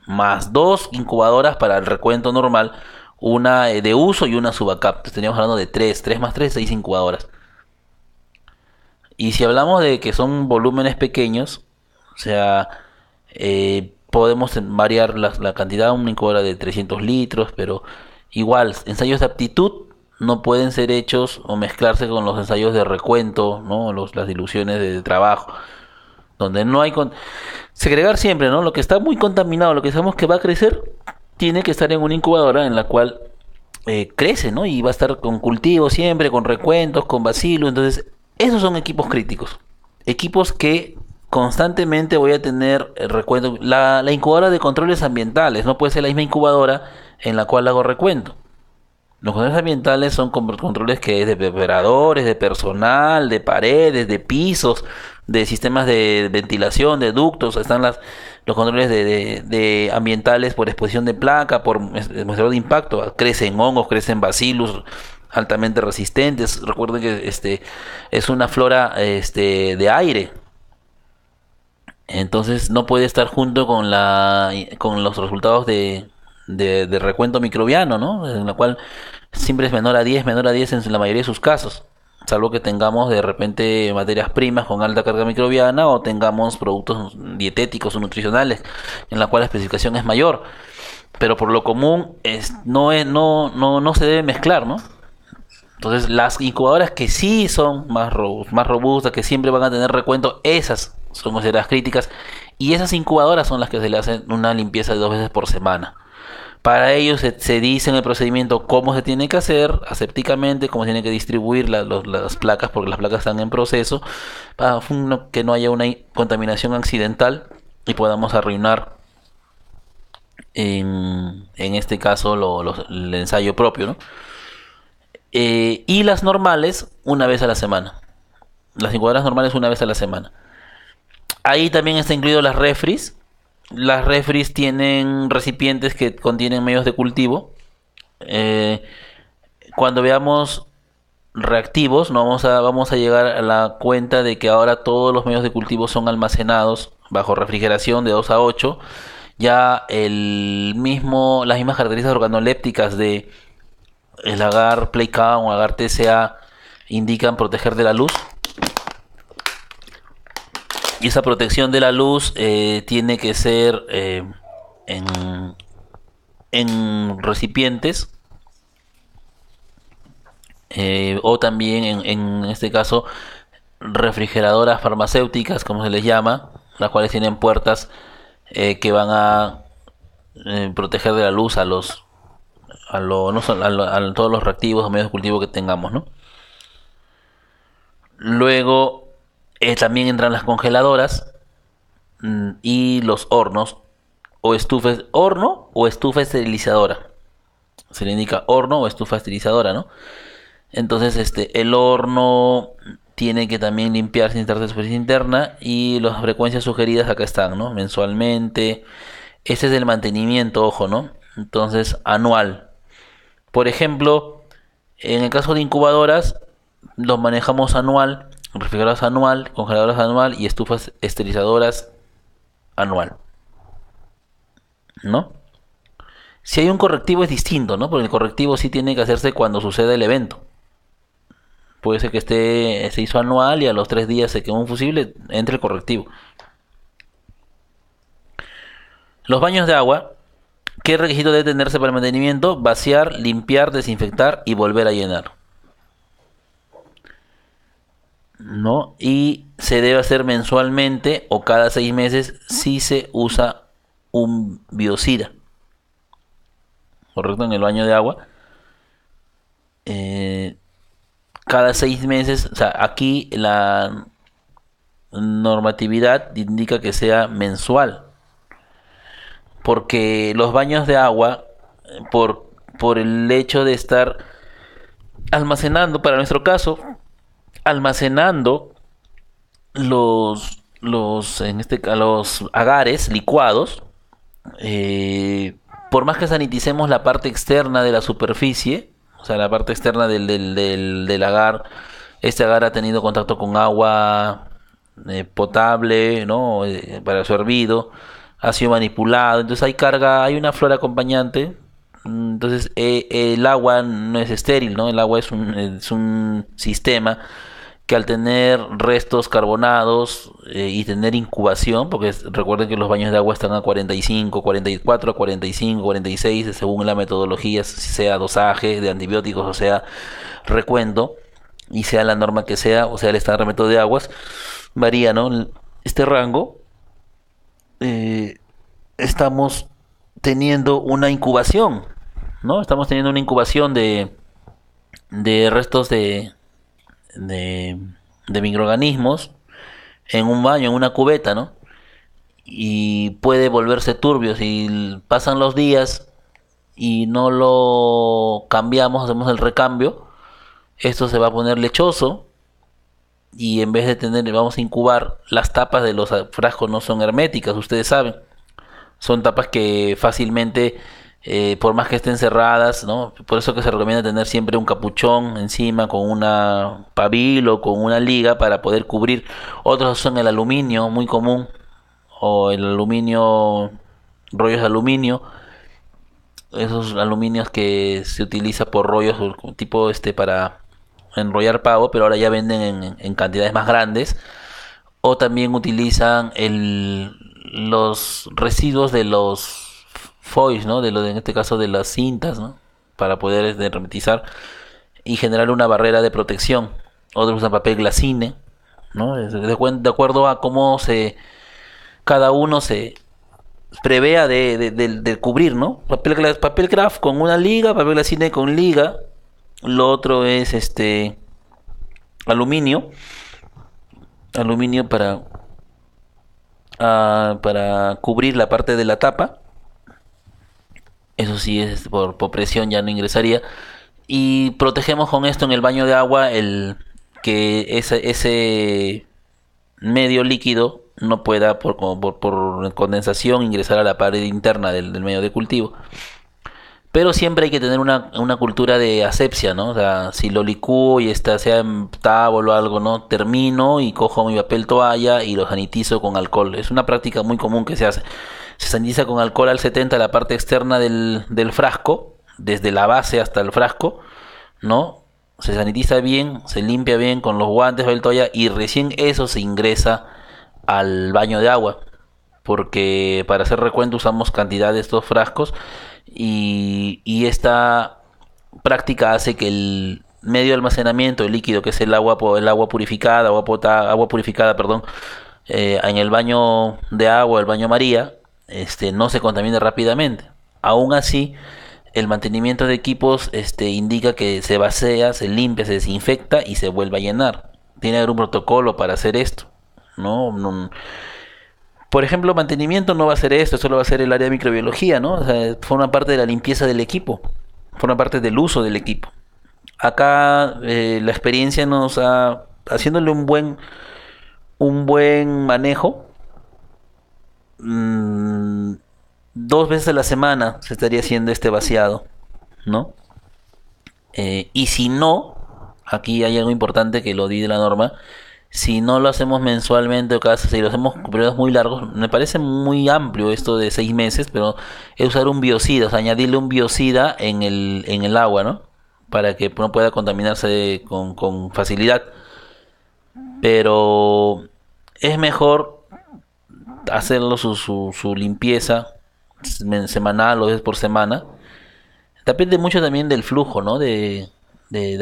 S1: más 2 incubadoras para el recuento normal, una de uso y una subacap. Estaríamos hablando de 3 más 3, 6 incubadoras. Y si hablamos de que son volúmenes pequeños, o sea, podemos variar la cantidad, una incubadora de 300 litros, pero igual, ensayos de aptitud no pueden ser hechos o mezclarse con los ensayos de recuento, ¿no? Las diluciones de trabajo, donde no hay segregar siempre, ¿no? Lo que está muy contaminado, lo que sabemos que va a crecer, tiene que estar en una incubadora en la cual crece, ¿no? Y va a estar con cultivo siempre, con recuentos, con bacilo. Entonces, esos son equipos críticos, equipos que constantemente voy a tener recuento. La incubadora de controles ambientales no puede ser la misma incubadora en la cual hago recuento. Los controles ambientales son controles que es de operadores, de personal, de paredes, de pisos, de sistemas de ventilación, de ductos. Están los controles de ambientales por exposición de placa, por muestreo de impacto. Crecen hongos, crecen bacillus altamente resistentes. Recuerden que es una flora de aire. Entonces no puede estar junto con los resultados de recuento microbiano, ¿no? En la cual siempre es menor a 10 en la mayoría de sus casos. salvo que tengamos de repente materias primas con alta carga microbiana o tengamos productos dietéticos o nutricionales en la cual la especificación es mayor. Pero por lo común no se debe mezclar, ¿no? Entonces las incubadoras que sí son más robustas, que siempre van a tener recuento, esas son consideradas críticas y esas incubadoras son las que se le hacen una limpieza de 2 veces por semana. Para ello se dice en el procedimiento cómo se tiene que hacer asépticamente, cómo se tiene que distribuir las placas, porque las placas están en proceso, para que no haya una contaminación accidental y podamos arruinar en este caso el ensayo propio, ¿no? Y las normales una vez a la semana. Las incubadoras normales una vez a la semana. Ahí también está incluido las refris. Las refris tienen recipientes que contienen medios de cultivo. Cuando veamos reactivos, no vamos a llegar a la cuenta de que ahora todos los medios de cultivo son almacenados bajo refrigeración de 2 a 8. Ya las mismas características organolépticas de el agar Playcam o agar TCA indican proteger de la luz. Y esa protección de la luz tiene que ser en recipientes o también en este caso refrigeradoras farmacéuticas, como se les llama, las cuales tienen puertas que van a proteger de la luz a todos los reactivos o medios de cultivo que tengamos, ¿no? Luego también entran las congeladoras y los hornos horno o estufa esterilizadora. Se le indica horno o estufa esterilizadora, ¿no? Entonces el horno tiene que también limpiarse sin estar de superficie interna y las frecuencias sugeridas acá están, ¿no? Mensualmente. Este es el mantenimiento, ojo, ¿no? Entonces anual. Por ejemplo, en el caso de incubadoras, los manejamos anual, refrigeradoras anual, congeladoras anual y estufas esterilizadoras anual, ¿no? Si hay un correctivo es distinto, ¿no? Porque el correctivo sí tiene que hacerse cuando sucede el evento. Puede ser que se hizo anual y a los 3 días se quemó un fusible, entre el correctivo. Los baños de agua, ¿qué requisito debe tenerse para el mantenimiento? Vaciar, limpiar, desinfectar y volver a llenar, ¿no? Y se debe hacer mensualmente o cada 6 meses si se usa un biocida, ¿correcto? En el baño de agua. Cada 6 meses, o sea, aquí la normatividad indica que sea mensual, porque los baños de agua, por el hecho de estar almacenando, para nuestro caso, almacenando los agares licuados, por más que saniticemos la parte externa de la superficie, o sea, la parte externa del agar, este agar ha tenido contacto con agua potable, ¿no? Para su hervido, ha sido manipulado, entonces hay carga, hay una flora acompañante. Entonces el agua no es estéril, ¿no? El agua es un sistema que al tener restos carbonados y tener incubación, porque recuerden que los baños de agua están a 45, 44, a 45, 46, según la metodología, si sea dosaje de antibióticos, o sea recuento, y sea la norma que sea, o sea el estándar de método de aguas, varía, ¿no? Este rango, estamos teniendo una incubación, ¿no? Estamos teniendo una incubación de restos de, de microorganismos en un baño, en una cubeta, ¿no? Y puede volverse turbio si pasan los días y no lo cambiamos, hacemos el recambio, esto se va a poner lechoso y en vez de vamos a incubar, las tapas de los frascos no son herméticas, ustedes saben, son tapas que fácilmente por más que estén cerradas, ¿no? Por eso que se recomienda tener siempre un capuchón encima con una pabilo o con una liga para poder cubrir. Otros son el aluminio, muy común, o el aluminio, rollos de aluminio, esos aluminios que se utiliza por rollos tipo para enrollar pavo, pero ahora ya venden en cantidades más grandes. O también utilizan los residuos de los foils, ¿no? En este caso de las cintas, ¿no? Para poder hermetizar y generar una barrera de protección. Otros usan papel glacine, ¿no? De acuerdo a cómo cada uno se prevea de cubrir, ¿no? Papel craft con una liga, papel glacine con liga. Lo otro es aluminio. Aluminio para cubrir la parte de la tapa. Eso sí es por presión, ya no ingresaría. Y protegemos con esto en el baño de agua que ese medio líquido no pueda por condensación ingresar a la pared interna del medio de cultivo. Pero siempre hay que tener una cultura de asepsia, ¿no? O sea, si lo licúo y sea en tablo o algo, ¿no? Termino y cojo mi papel toalla y lo sanitizo con alcohol. Es una práctica muy común que se hace. Se sanitiza con alcohol al 70 la parte externa del frasco, desde la base hasta el frasco, ¿no? Se sanitiza bien, se limpia bien con los guantes, papel toalla y recién eso se ingresa al baño de agua. Porque para hacer recuento usamos cantidad de estos frascos y esta práctica hace que el medio de almacenamiento del líquido, que es el agua purificada, agua purificada, perdón, en el baño de agua, el baño María, no se contamine rápidamente. Aún así, el mantenimiento de equipos indica que se vacía, se limpia, se desinfecta y se vuelve a llenar. Tiene que haber un protocolo para hacer esto, ¿no? Por ejemplo, mantenimiento no va a ser esto, solo va a ser el área de microbiología, ¿no? O sea, forma parte de la limpieza del equipo, forma parte del uso del equipo. Acá la experiencia haciéndole un buen manejo, 2 veces a la semana se estaría haciendo este vaciado, ¿no? Y si no, aquí hay algo importante que lo di de la norma. Si no lo hacemos mensualmente si lo hacemos con periodos muy largos, me parece muy amplio esto de 6 meses, pero es usar un biocida, o sea, añadirle un biocida en el agua, ¿no? Para que no pueda contaminarse con facilidad. Pero es mejor hacerlo su limpieza semanal o vez por semana. Depende mucho también del flujo, ¿no? De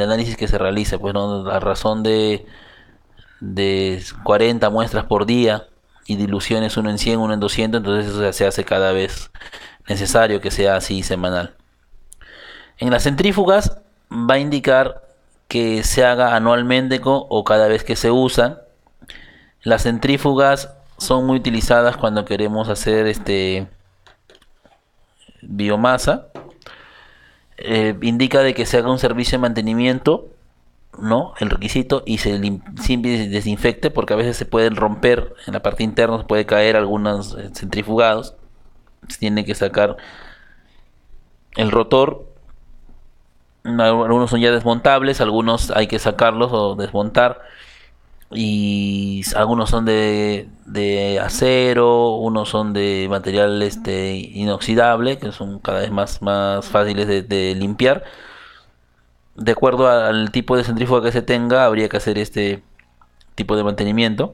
S1: análisis que se realice, pues, ¿no? La razón de 40 muestras por día y diluciones uno en 100, uno en 200, entonces eso se hace cada vez necesario que sea así semanal. En las centrífugas va a indicar que se haga anualmente o cada vez que se usan. Las centrífugas son muy utilizadas cuando queremos hacer biomasa. Indica de que se haga un servicio de mantenimiento, ¿no? El requisito y siempre desinfecte, porque a veces se pueden romper en la parte interna, se puede caer algunos centrifugados. Se tiene que sacar el rotor. Algunos son ya desmontables, algunos hay que sacarlos o desmontar, y algunos son de acero, unos son de material inoxidable, que son cada vez más fáciles de limpiar. De acuerdo al tipo de centrífuga que se tenga, habría que hacer este tipo de mantenimiento.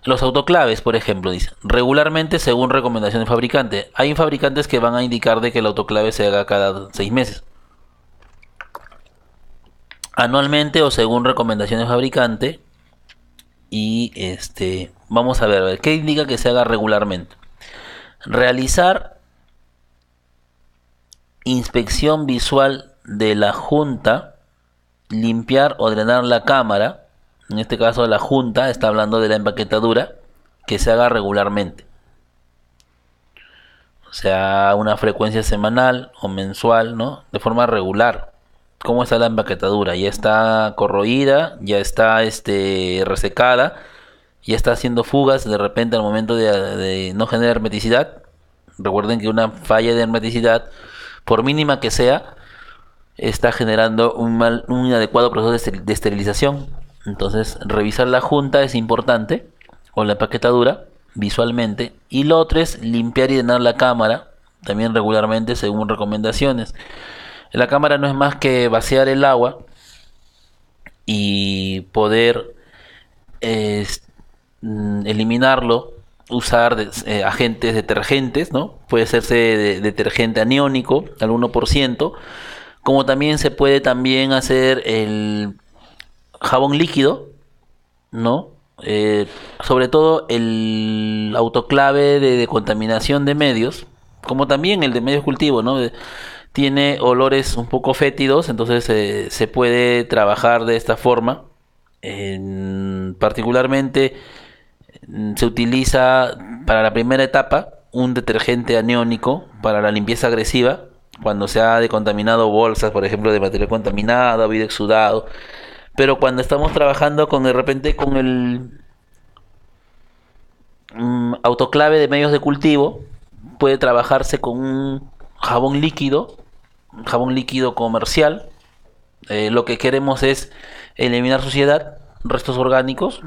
S1: Los autoclaves, por ejemplo, dice, regularmente según recomendación del fabricante. Hay fabricantes que van a indicar de que el autoclave se haga cada 6 meses. Anualmente o según recomendación del fabricante. Y vamos a ver, ¿qué indica que se haga regularmente? Realizar inspección visual de la junta, limpiar o drenar la cámara. En este caso la junta está hablando de la empaquetadura, que se haga regularmente. O sea, una frecuencia semanal o mensual, ¿no? De forma regular. ¿Cómo está la empaquetadura? Ya está corroída, ya está resecada, ya está haciendo fugas de repente al momento de no generar hermeticidad. Recuerden que una falla de hermeticidad, por mínima que sea, está generando un inadecuado proceso de esterilización. Entonces, revisar la junta es importante, o la empaquetadura, visualmente. Y lo otro es limpiar y drenar la cámara, también regularmente según recomendaciones. La cámara no es más que vaciar el agua y poder es, eliminarlo, usar agentes detergentes, ¿no? Puede hacerse detergente aniónico al 1%, como también se puede también hacer el jabón líquido, ¿no? Eh, Sobre todo el autoclave de contaminación de medios, como también el de medios cultivo, ¿no? Tiene olores un poco fétidos, entonces se puede trabajar de esta forma. Particularmente se utiliza para la primera etapa un detergente aniónico para la limpieza agresiva, cuando se ha decontaminado bolsas, por ejemplo, de material contaminado, habido exudado. Pero cuando estamos trabajando con de repente con el autoclave de medios de cultivo, puede trabajarse con un jabón líquido comercial. Lo que queremos es eliminar suciedad, restos orgánicos.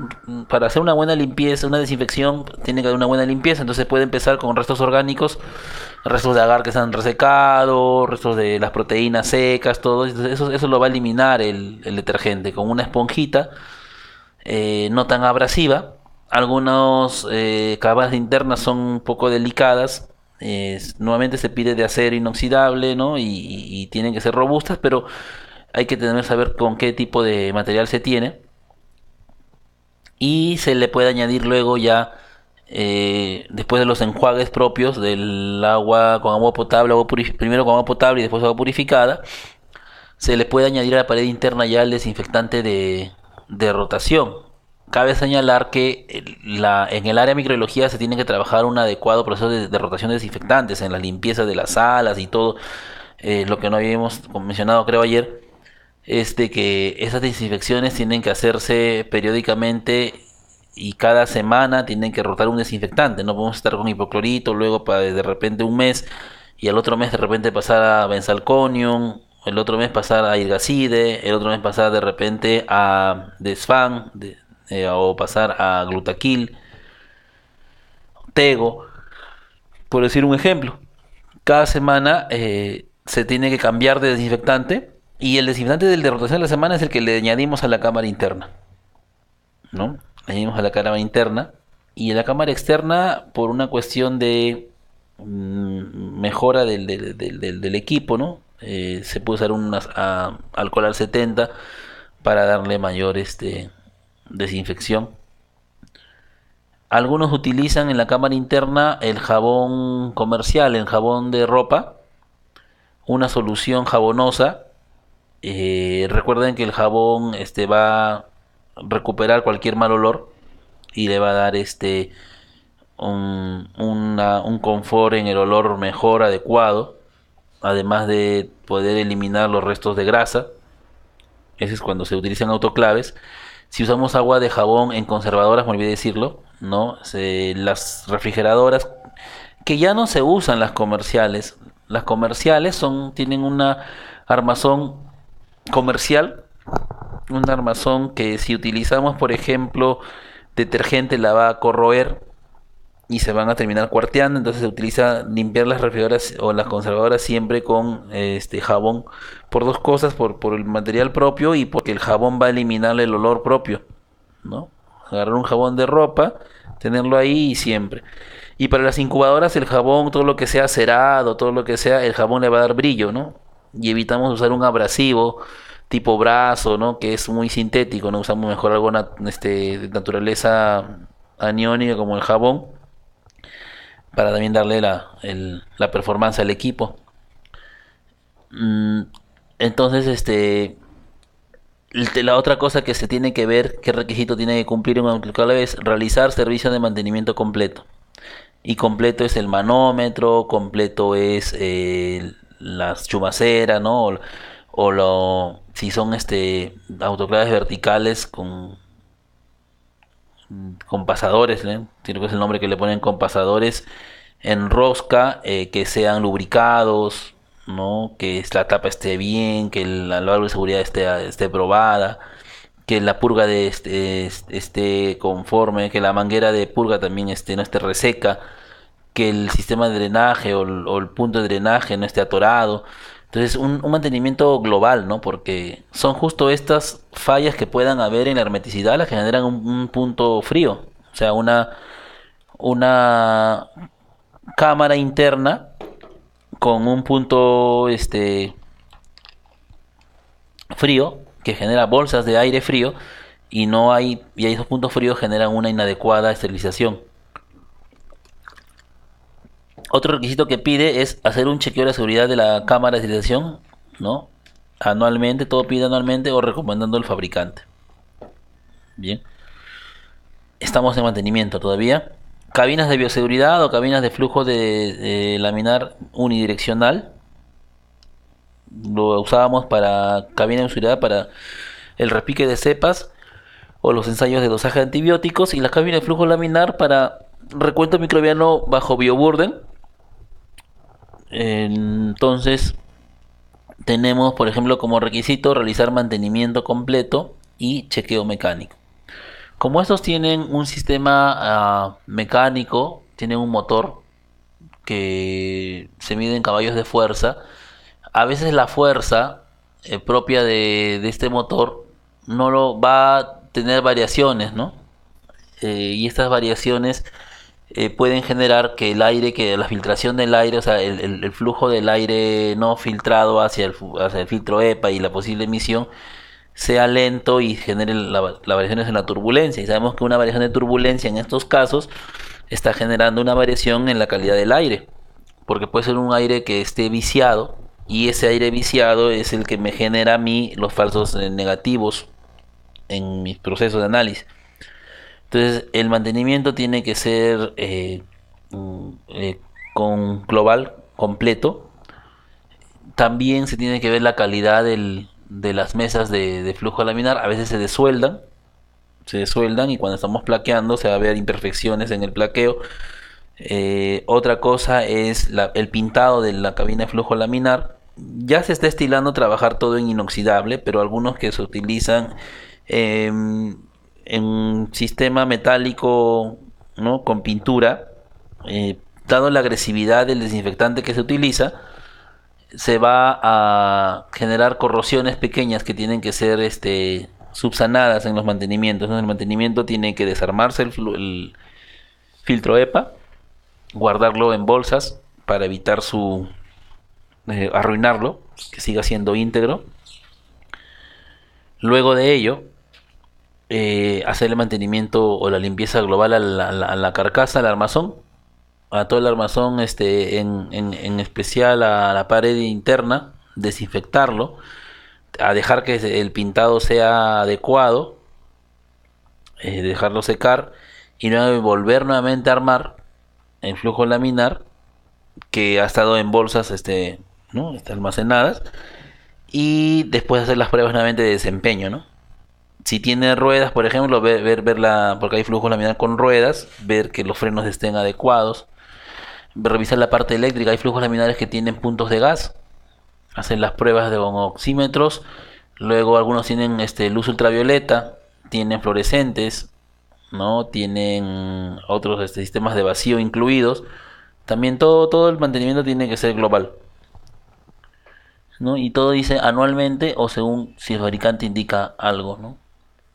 S1: Para hacer una buena limpieza, una desinfección, tiene que haber una buena limpieza. Entonces puede empezar con restos orgánicos, restos de agar que se han resecado, restos de las proteínas secas, todo. Eso lo va a eliminar el detergente con una esponjita no tan abrasiva. Algunos cámaras internas son un poco delicadas. Nuevamente se pide de acero inoxidable, ¿no? Y tienen que ser robustas, pero hay que tener saber con qué tipo de material se tiene. Y se le puede añadir luego ya, después de los enjuagues propios del agua con agua potable, primero con agua potable y después agua purificada, se le puede añadir a la pared interna ya el desinfectante de rotación. Cabe señalar que en el área de microbiología se tiene que trabajar un adecuado proceso de rotación de desinfectantes en la limpieza de las salas y todo. Lo que no habíamos mencionado creo ayer es de que esas desinfecciones tienen que hacerse periódicamente y cada semana tienen que rotar un desinfectante. No podemos estar con hipoclorito, luego para de repente un mes y el otro mes de repente pasar a benzalconium, el otro mes pasar a irgacide, el otro mes pasar de repente a desfan o pasar a glutaquil, tego, por decir un ejemplo. Cada semana se tiene que cambiar de desinfectante y el desinfectante del de rotación de la semana es el que le añadimos a la cámara interna, ¿no? Le añadimos a la cámara interna y en la cámara externa por una cuestión de mejora del equipo, ¿no? Se puede usar alcohol al 70 para darle mayor desinfección. Algunos utilizan en la cámara interna el jabón comercial, el jabón de ropa, una solución jabonosa. Recuerden que el jabón va a recuperar cualquier mal olor y le va a dar un confort en el olor mejor, adecuado, además de poder eliminar los restos de grasa. Ese es cuando se utilizan autoclaves. Si usamos agua de jabón en conservadoras, me olvidé decirlo, ¿no? Las refrigeradoras, que ya no se usan las comerciales. Las comerciales tienen una armazón comercial, un armazón que si utilizamos, por ejemplo, detergente la va a corroer y se van a terminar cuarteando. Entonces se utiliza limpiar las refrigeradoras o las conservadoras siempre con jabón, por dos cosas: por el material propio y porque el jabón va a eliminar el olor propio, ¿no? Agarrar un jabón de ropa, tenerlo ahí y siempre. Y para las incubadoras el jabón, todo lo que sea cerado, todo lo que sea, el jabón le va a dar brillo, ¿no? Y evitamos usar un abrasivo tipo brazo, ¿no? Que es muy sintético, ¿no? Usamos mejor algo de naturaleza aniónica como el jabón, para también darle la performance al equipo. Mm, entonces, la otra cosa que se tiene que ver, qué requisito tiene que cumplir un autoclave, es realizar servicio de mantenimiento completo. Y completo es el manómetro, completo es las chumaceras, ¿no? Si son autoclaves verticales con pasadores, ¿eh? Creo que es el nombre que le ponen, con pasadores en rosca, que sean lubricados, ¿no? Que la tapa esté bien, que la válvula de seguridad esté probada, que la purga esté conforme, que la manguera de purga también no esté reseca, que el sistema de drenaje o el punto de drenaje no esté atorado. Entonces, un mantenimiento global, ¿no? Porque son justo estas fallas que puedan haber en la hermeticidad las que generan un punto frío. O sea, una cámara interna con un punto frío que genera bolsas de aire frío y esos puntos fríos generan una inadecuada esterilización. Otro requisito que pide es hacer un chequeo de la seguridad de la cámara de esterilización, ¿no? Anualmente, todo pide anualmente o recomendando el fabricante. Bien, estamos en mantenimiento todavía. Cabinas de bioseguridad o cabinas de flujo de laminar unidireccional. Lo usábamos para cabina de bioseguridad para el repique de cepas o los ensayos de dosaje de antibióticos, y las cabinas de flujo laminar para recuento microbiano bajo bioburden. Entonces tenemos, por ejemplo, como requisito realizar mantenimiento completo y chequeo mecánico. Como estos tienen un sistema mecánico, tienen un motor que se mide en caballos de fuerza, a veces la fuerza propia de este motor no lo va a tener variaciones, ¿no? Y estas variaciones pueden generar que que la filtración del aire, o sea, el flujo del aire no filtrado hacia el filtro EPA y la posible emisión sea lento y genere las variaciones en la turbulencia. Y sabemos que una variación de turbulencia en estos casos está generando una variación en la calidad del aire, porque puede ser un aire que esté viciado, y ese aire viciado es el que me genera a mí los falsos negativos en mis procesos de análisis. Entonces, el mantenimiento tiene que ser con global, completo. También se tiene que ver la calidad de las mesas de flujo laminar. A veces se desueldan y cuando estamos plaqueando se va a ver imperfecciones en el plaqueo. Otra cosa es el pintado de la cabina de flujo laminar. Ya se está estilando trabajar todo en inoxidable, pero algunos que se utilizan en un sistema metálico, ¿no? Con pintura, dado la agresividad del desinfectante que se utiliza, se va a generar corrosiones pequeñas que tienen que ser subsanadas en los mantenimientos, ¿no? En el mantenimiento tiene que desarmarse el filtro EPA, guardarlo en bolsas para evitar arruinarlo, que siga siendo íntegro. Luego de ello, hacer el mantenimiento o la limpieza global a la carcasa, al armazón, a todo el armazón, en especial a la pared interna, desinfectarlo, a dejar que el pintado sea adecuado, dejarlo secar y luego volver nuevamente a armar el flujo laminar que ha estado en bolsas, ¿no? Está almacenadas, y después hacer las pruebas nuevamente de desempeño, ¿no? Si tiene ruedas, por ejemplo, porque hay flujo laminar con ruedas, ver que los frenos estén adecuados, revisar la parte eléctrica. Hay flujos laminares que tienen puntos de gas, hacer las pruebas con oxímetros. Luego algunos tienen luz ultravioleta, tienen fluorescentes, ¿no? Tienen otros sistemas de vacío incluidos. También todo el mantenimiento tiene que ser global, ¿no? Y todo dice anualmente o según si el fabricante indica algo, ¿no?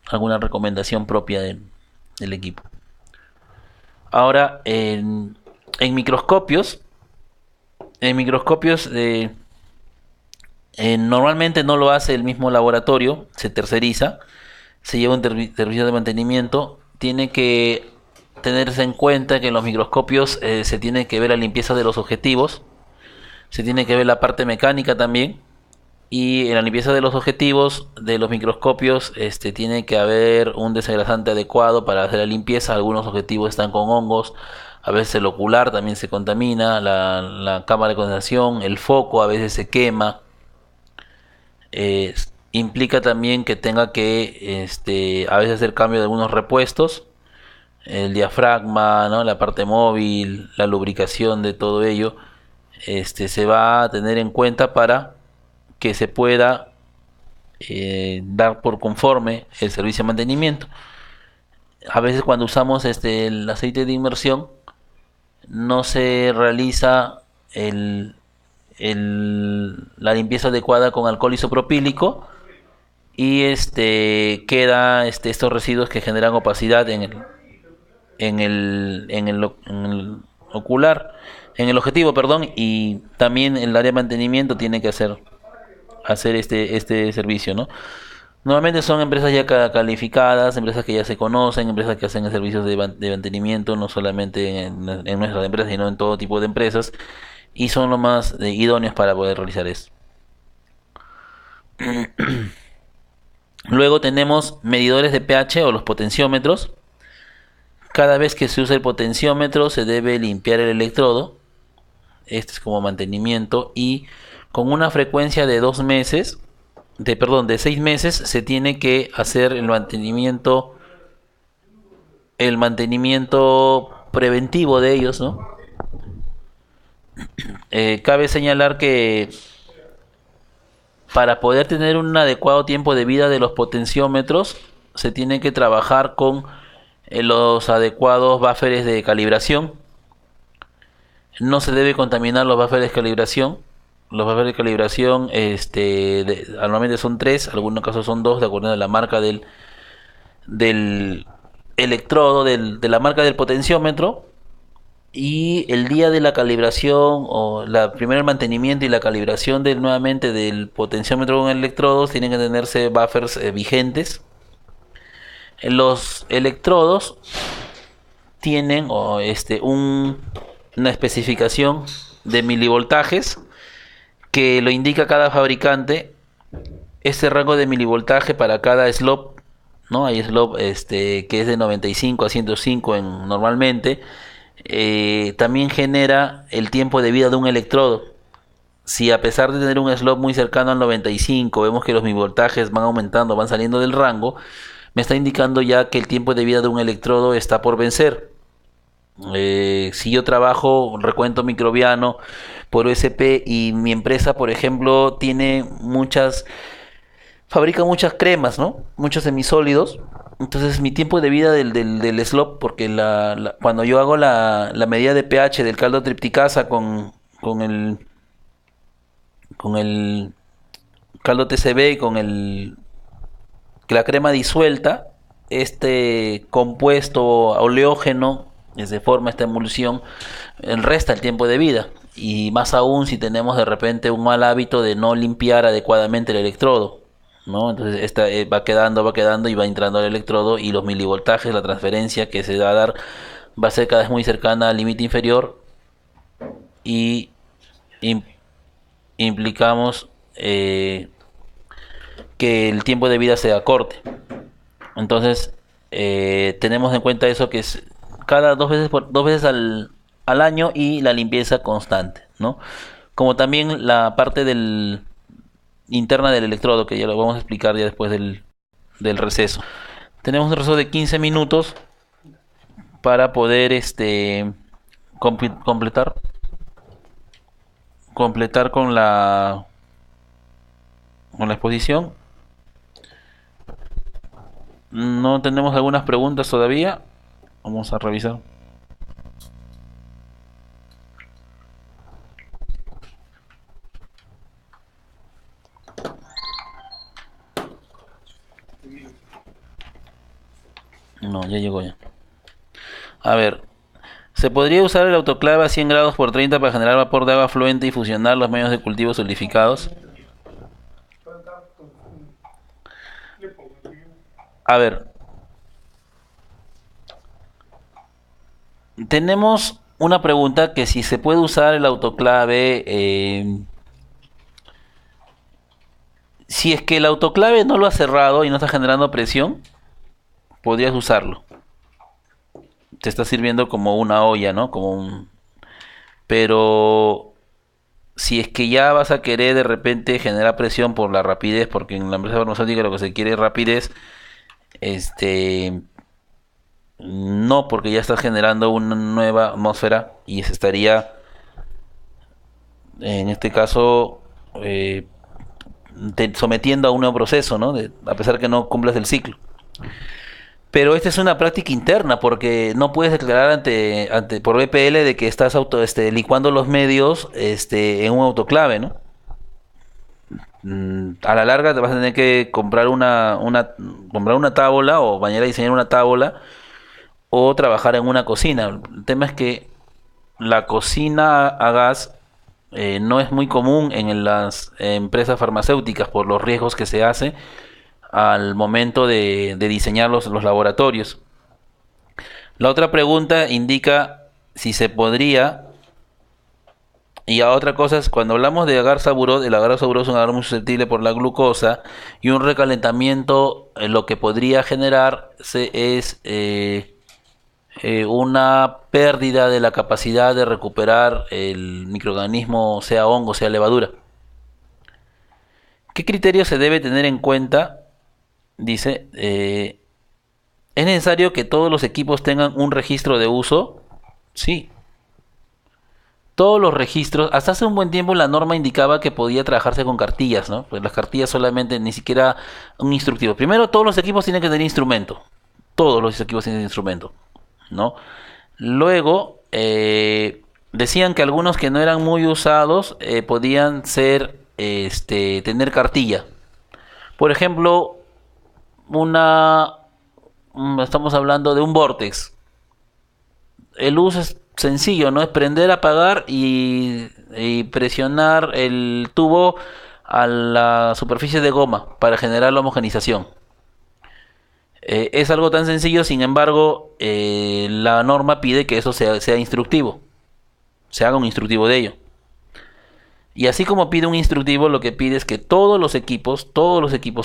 S1: Alguna recomendación propia del equipo. Ahora, en microscopios, normalmente no lo hace el mismo laboratorio, se terceriza, se lleva un servicio de mantenimiento. Tiene que tenerse en cuenta que en los microscopios se tiene que ver la limpieza de los objetivos, se tiene que ver la parte mecánica también, y en la limpieza de los objetivos de los microscopios tiene que haber un desengrasante adecuado para hacer la limpieza. Algunos objetivos están con hongos, a veces el ocular también se contamina, la cámara de condensación, el foco a veces se quema. Implica también que tenga que a veces hacer cambio de algunos repuestos, el diafragma, ¿no? La parte móvil, la lubricación de todo ello, se va a tener en cuenta para que se pueda dar por conforme el servicio de mantenimiento. A veces cuando usamos el aceite de inmersión no se realiza la limpieza adecuada con alcohol isopropílico y queda estos residuos que generan opacidad en el ocular, en el objetivo, perdón, y también el área de mantenimiento tiene que hacer este servicio, ¿no? Normalmente son empresas ya calificadas, empresas que ya se conocen, empresas que hacen servicios de mantenimiento, no solamente en nuestras empresas, sino en todo tipo de empresas, y son los más idóneos para poder realizar esto. Luego tenemos medidores de pH o los potenciómetros. Cada vez que se usa el potenciómetro se debe limpiar el electrodo. Este es como mantenimiento y con una frecuencia de 2 meses, de 6 meses, se tiene que hacer el mantenimiento preventivo de ellos, ¿no? Cabe señalar que para poder tener un adecuado tiempo de vida de los potenciómetros, se tiene que trabajar con los adecuados buffers de calibración. No se debe contaminar los buffers de calibración. Los buffers de calibración normalmente son 3, en algunos casos son 2, de acuerdo a la marca del electrodo, de la marca del potenciómetro. Y el día de la calibración o el mantenimiento y la calibración nuevamente del potenciómetro con electrodos tienen que tenerse buffers vigentes. Los electrodos tienen una especificación de milivoltajes que lo indica cada fabricante. Este rango de milivoltaje para cada slop, ¿no? Hay slop que es de 95 a 105 normalmente. También genera el tiempo de vida de un electrodo. Si a pesar de tener un slop muy cercano al 95 vemos que los milivoltajes van aumentando, van saliendo del rango, me está indicando ya que el tiempo de vida de un electrodo está por vencer. Si yo trabajo recuento microbiano por USP y mi empresa, por ejemplo, fabrica muchas cremas, ¿no? Muchos semisólidos. Entonces mi tiempo de vida del slop, porque cuando yo hago la medida de pH del caldo tripticasa con el caldo TCB y con la crema disuelta, este compuesto oleógeno que se forma esta emulsión resta el tiempo de vida, y más aún si tenemos de repente un mal hábito de no limpiar adecuadamente el electrodo, ¿no? Entonces esta va quedando y va entrando al electrodo, y los milivoltajes, la transferencia que se va a dar va a ser cada vez muy cercana al límite inferior, y implicamos que el tiempo de vida sea corte. Entonces tenemos en cuenta eso, que es cada 2 veces al año, y la limpieza constante, ¿no? Como también la parte interna del electrodo, que ya lo vamos a explicar ya después del receso. Tenemos un receso de 15 minutos para poder completar con la exposición. No tenemos algunas preguntas todavía. Vamos a revisar. No, ya llegó ya. A ver, ¿se podría usar el autoclave a 100 grados por 30 para generar vapor de agua fluente y fusionar los medios de cultivo solidificados? A ver, tenemos una pregunta que si se puede usar el autoclave, si es que el autoclave no lo ha cerrado y no está generando presión, podrías usarlo. Te está sirviendo como una olla, ¿no? Pero si es que ya vas a querer de repente generar presión por la rapidez, porque en la empresa farmacéutica lo que se quiere es rapidez, no, porque ya estás generando una nueva atmósfera y se estaría, en este caso, sometiendo a un nuevo proceso, ¿no? A pesar que no cumplas el ciclo. Pero esta es una práctica interna porque no puedes declarar ante por BPL de que estás licuando los medios en un autoclave, ¿no? A la larga te vas a tener que comprar una tábola o bañar a diseñar una tábola o trabajar en una cocina. El tema es que la cocina a gas no es muy común en las empresas farmacéuticas por los riesgos que se hace al momento de diseñar los laboratorios. La otra pregunta indica si se podría. Y a otra cosa es cuando hablamos de agar saburó, el agar saburó es un agar muy susceptible por la glucosa y un recalentamiento lo que podría generar es una pérdida de la capacidad de recuperar el microorganismo, sea hongo, sea levadura. ¿Qué criterio se debe tener en cuenta? Dice, ¿es necesario que todos los equipos tengan un registro de uso? Sí. Todos los registros, hasta hace un buen tiempo la norma indicaba que podía trabajarse con cartillas, ¿no? Pues las cartillas solamente, ni siquiera un instructivo. Primero, todos los equipos tienen que tener instrumento. Todos los equipos tienen instrumento, ¿no? Luego, decían que algunos que no eran muy usados podían tener cartilla. Por ejemplo, estamos hablando de un Vortex. El uso es sencillo, ¿no? Es prender, apagar y presionar el tubo a la superficie de goma para generar la homogenización. Es algo tan sencillo, sin embargo, la norma pide que eso sea instructivo, se haga un instructivo de ello. Y así como pide un instructivo, lo que pide es que todos los equipos,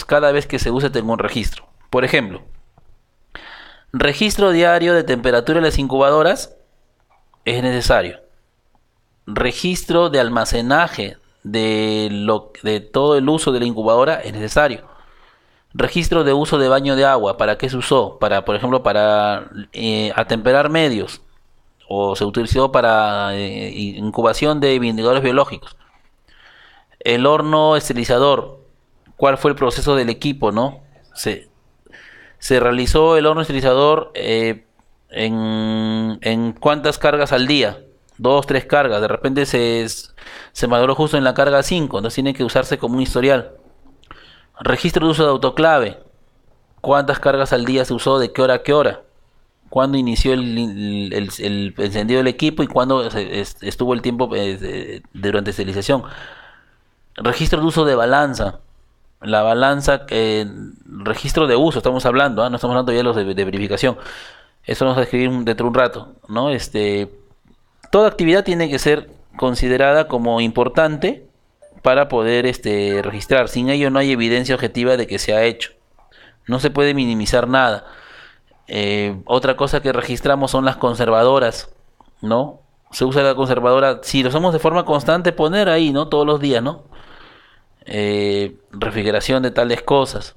S1: cada vez que se use tenga un registro. Por ejemplo, registro diario de temperatura de las incubadoras es necesario. Registro de almacenaje de todo el uso de la incubadora es necesario. Registro de uso de baño de agua, ¿para qué se usó? Por ejemplo, para atemperar medios o se utilizó para incubación de indicadores biológicos. El horno esterilizador, ¿cuál fue el proceso del equipo, no? Se realizó el horno esterilizador en cuántas cargas al día, 2, 3 cargas, de repente se maduró justo en la carga 5, entonces tiene que usarse como un historial. Registro de uso de autoclave, cuántas cargas al día se usó, de qué hora a qué hora, cuándo inició el encendido del equipo y cuándo estuvo el tiempo durante esterilización. Registro de uso de balanza, la balanza, registro de uso, estamos hablando, no estamos hablando ya de los de verificación. Eso nos va a escribir dentro de un rato, ¿no? Toda actividad tiene que ser considerada como importante para poder registrar. Sin ello no hay evidencia objetiva de que se ha hecho. No se puede minimizar nada. Otra cosa que registramos son las conservadoras, ¿no? Se usa la conservadora, si lo hacemos de forma constante, poner ahí, ¿no? Todos los días, ¿no? Refrigeración de tales cosas,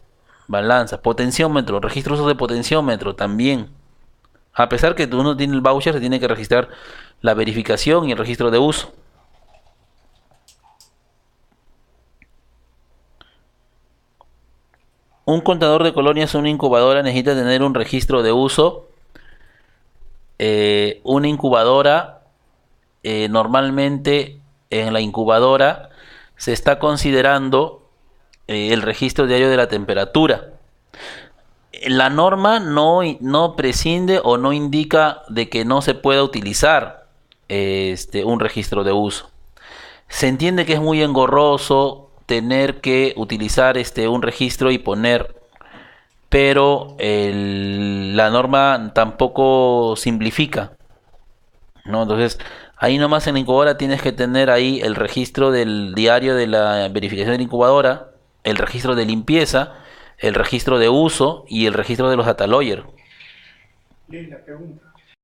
S1: balanza, potenciómetro, registro de uso de potenciómetro también. A pesar que uno tiene el voucher, se tiene que registrar la verificación y el registro de uso. Un contador de colonias o una incubadora necesita tener un registro de uso. Una incubadora, normalmente en la incubadora se está considerando el registro diario de la temperatura. La norma no prescinde o no indica de que no se pueda utilizar un registro de uso. Se entiende que es muy engorroso tener que utilizar un registro y poner, pero la norma tampoco simplifica, ¿no? Entonces, ahí nomás en la incubadora tienes que tener ahí el registro del diario de la verificación de la incubadora, el registro de limpieza, el registro de uso y el registro de los data lawyer.
S2: Linda pregunta.